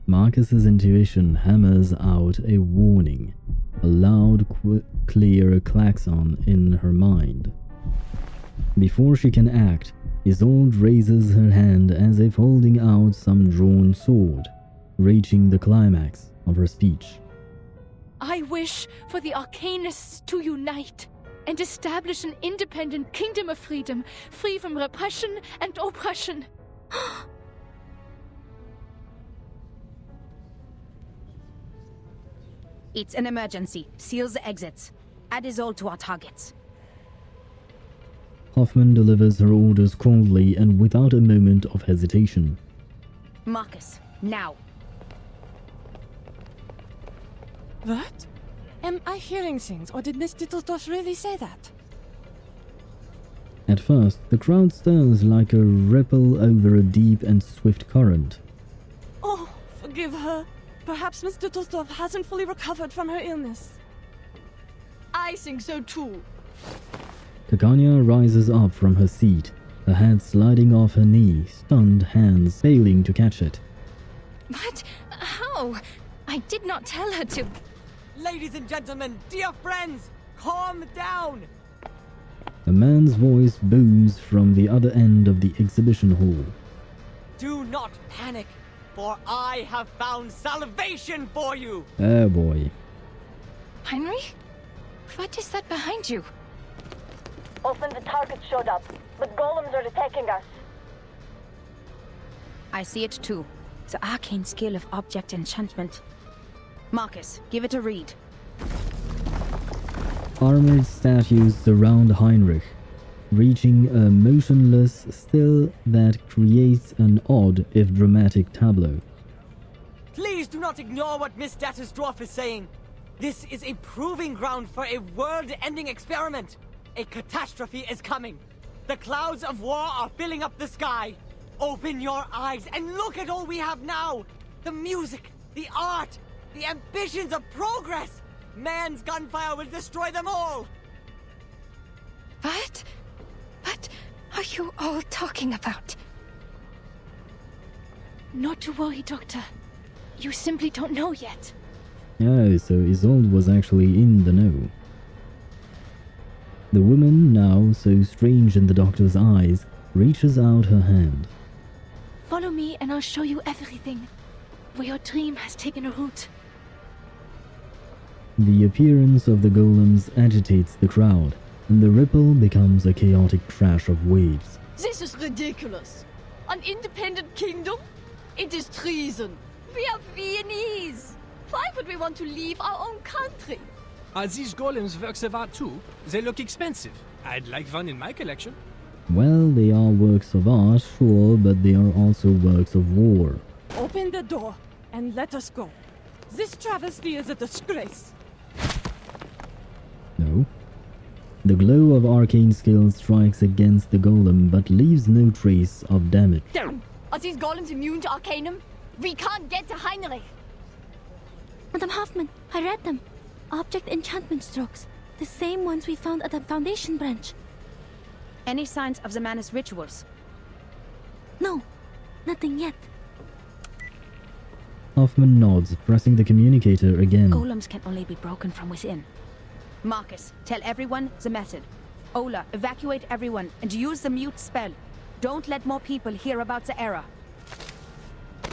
Marcus's intuition hammers out a warning, a loud, clear klaxon in her mind. Before she can act, Isolde raises her hand as if holding out some drawn sword, reaching the climax of her speech. I wish for the arcanists to unite and establish an independent kingdom of freedom, free from repression and oppression. It's an emergency. Seal the exits. Add Isolde to our targets. Hoffman delivers her orders coldly and without a moment of hesitation. Marcus, now. What? Am I hearing things, or did Miss Dittledoff really say that? At first, the crowd stirs like a ripple over a deep and swift current. Oh, forgive her. Perhaps Miss Dittledoff hasn't fully recovered from her illness. I think so too. Kakanya rises up from her seat, her head sliding off her knee, stunned hands failing to catch it. What? How? I did not tell her to. Ladies and gentlemen, dear friends, calm down! A man's voice booms from the other end of the exhibition hall. Do not panic, for I have found salvation for you! Oh boy. Heinrich? What is that behind you? Often the target showed up, but golems are attacking us. I see it too. The arcane skill of object enchantment. Marcus, give it a read. Armored statues surround Heinrich, reaching a motionless still that creates an odd if dramatic tableau. Please do not ignore what Miss Dattersdorf is saying. This is a proving ground for a world-ending experiment. A catastrophe is coming. The clouds of war are filling up the sky. Open your eyes and look at all we have now. The music, the art, the ambitions of progress. Man's gunfire will destroy them all. What? What are you all talking about? Not to worry, Doctor. You simply don't know yet. Oh, so Isolde was actually in the know. The woman, now so strange in the doctor's eyes, reaches out her hand. Follow me and I'll show you everything. Where your dream has taken a root. The appearance of the golems agitates the crowd, and the ripple becomes a chaotic crash of waves. This is ridiculous. An independent kingdom? It is treason. We are Viennese. Why would we want to leave our own country? Are these golems works of art too? They look expensive. I'd like one in my collection. Well, they are works of art, sure, but they are also works of war. Open the door and let us go. This travesty is a disgrace. No. The glow of arcane skill strikes against the golem, but leaves no trace of damage. Are these golems immune to Arcanum? We can't get to Heinrich. Madame Hoffman, I read them. Object enchantment strokes. The same ones we found at the Foundation branch. Any signs of the man's rituals? No, nothing yet. Hoffman nods, pressing the communicator again. Golems can only be broken from within. Marcus, tell everyone the method. Ola, evacuate everyone and use the mute spell. Don't let more people hear about the error.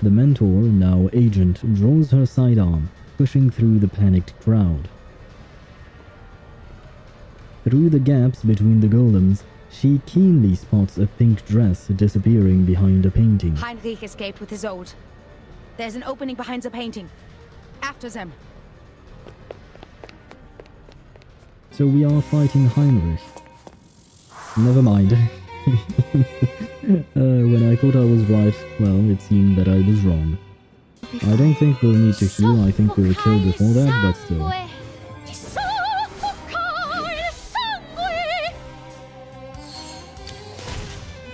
The mentor, now agent, draws her sidearm, pushing through the panicked crowd. Through the gaps between the golems, she keenly spots a pink dress disappearing behind a painting. Heinrich escaped with his old. There's an opening behind the painting. After them. So we are fighting Heinrich. Never mind. When I thought I was right, well, it seemed that I was wrong. I don't think we'll need to heal, I think we were killed before that, but still.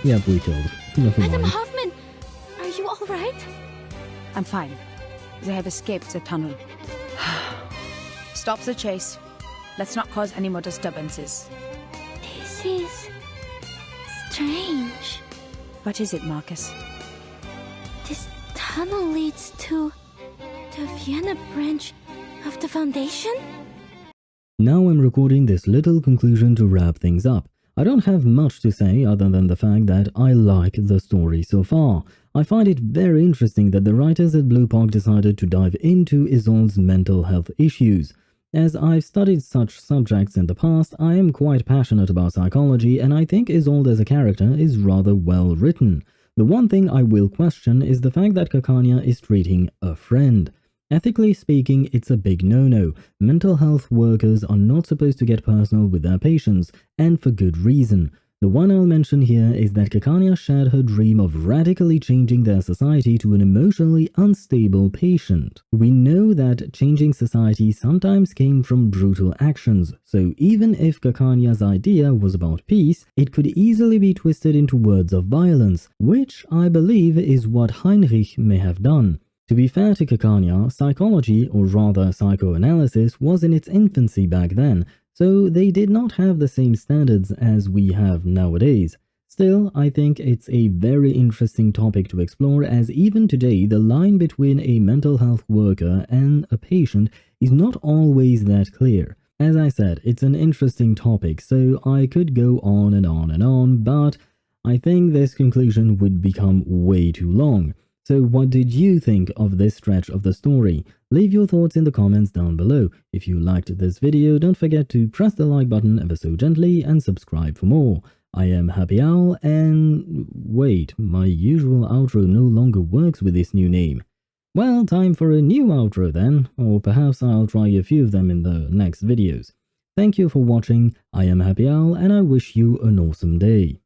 Yep, we killed. Never Madame mind. Hoffman, are you all right? I'm fine. They have escaped the tunnel. Stop the chase. Let's not cause any more disturbances. This is strange. What is it, Marcus? This tunnel leads to the Vienna branch of the Foundation? Now I'm recording this little conclusion to wrap things up. I don't have much to say other than the fact that I like the story so far. I find it very interesting that the writers at Bluepoch decided to dive into Isolde's mental health issues. As I've studied such subjects in the past, I am quite passionate about psychology, and I think Isolde as a character is rather well written. The one thing I will question is the fact that Kakania is treating a friend. Ethically speaking, it's a big no-no. Mental health workers are not supposed to get personal with their patients, and for good reason. The one I'll mention here is that Kakania shared her dream of radically changing their society to an emotionally unstable patient. We know that changing society sometimes came from brutal actions, so even if Kakania's idea was about peace, it could easily be twisted into words of violence, which I believe is what Heinrich may have done. To be fair to Kakania, psychology, or rather psychoanalysis, was in its infancy back then, so they did not have the same standards as we have nowadays. Still, I think it's a very interesting topic to explore, as even today the line between a mental health worker and a patient is not always that clear. As I said, it's an interesting topic, so I could go on and on and on, but I think this conclusion would become way too long. So what did you think of this stretch of the story? Leave your thoughts in the comments down below. If you liked this video, don't forget to press the like button ever so gently and subscribe for more. I am Happy Owl, and wait, my usual outro no longer works with this new name. Well, time for a new outro then, or perhaps I'll try a few of them in the next videos. Thank you for watching, I am Happy Owl, and I wish you an awesome day.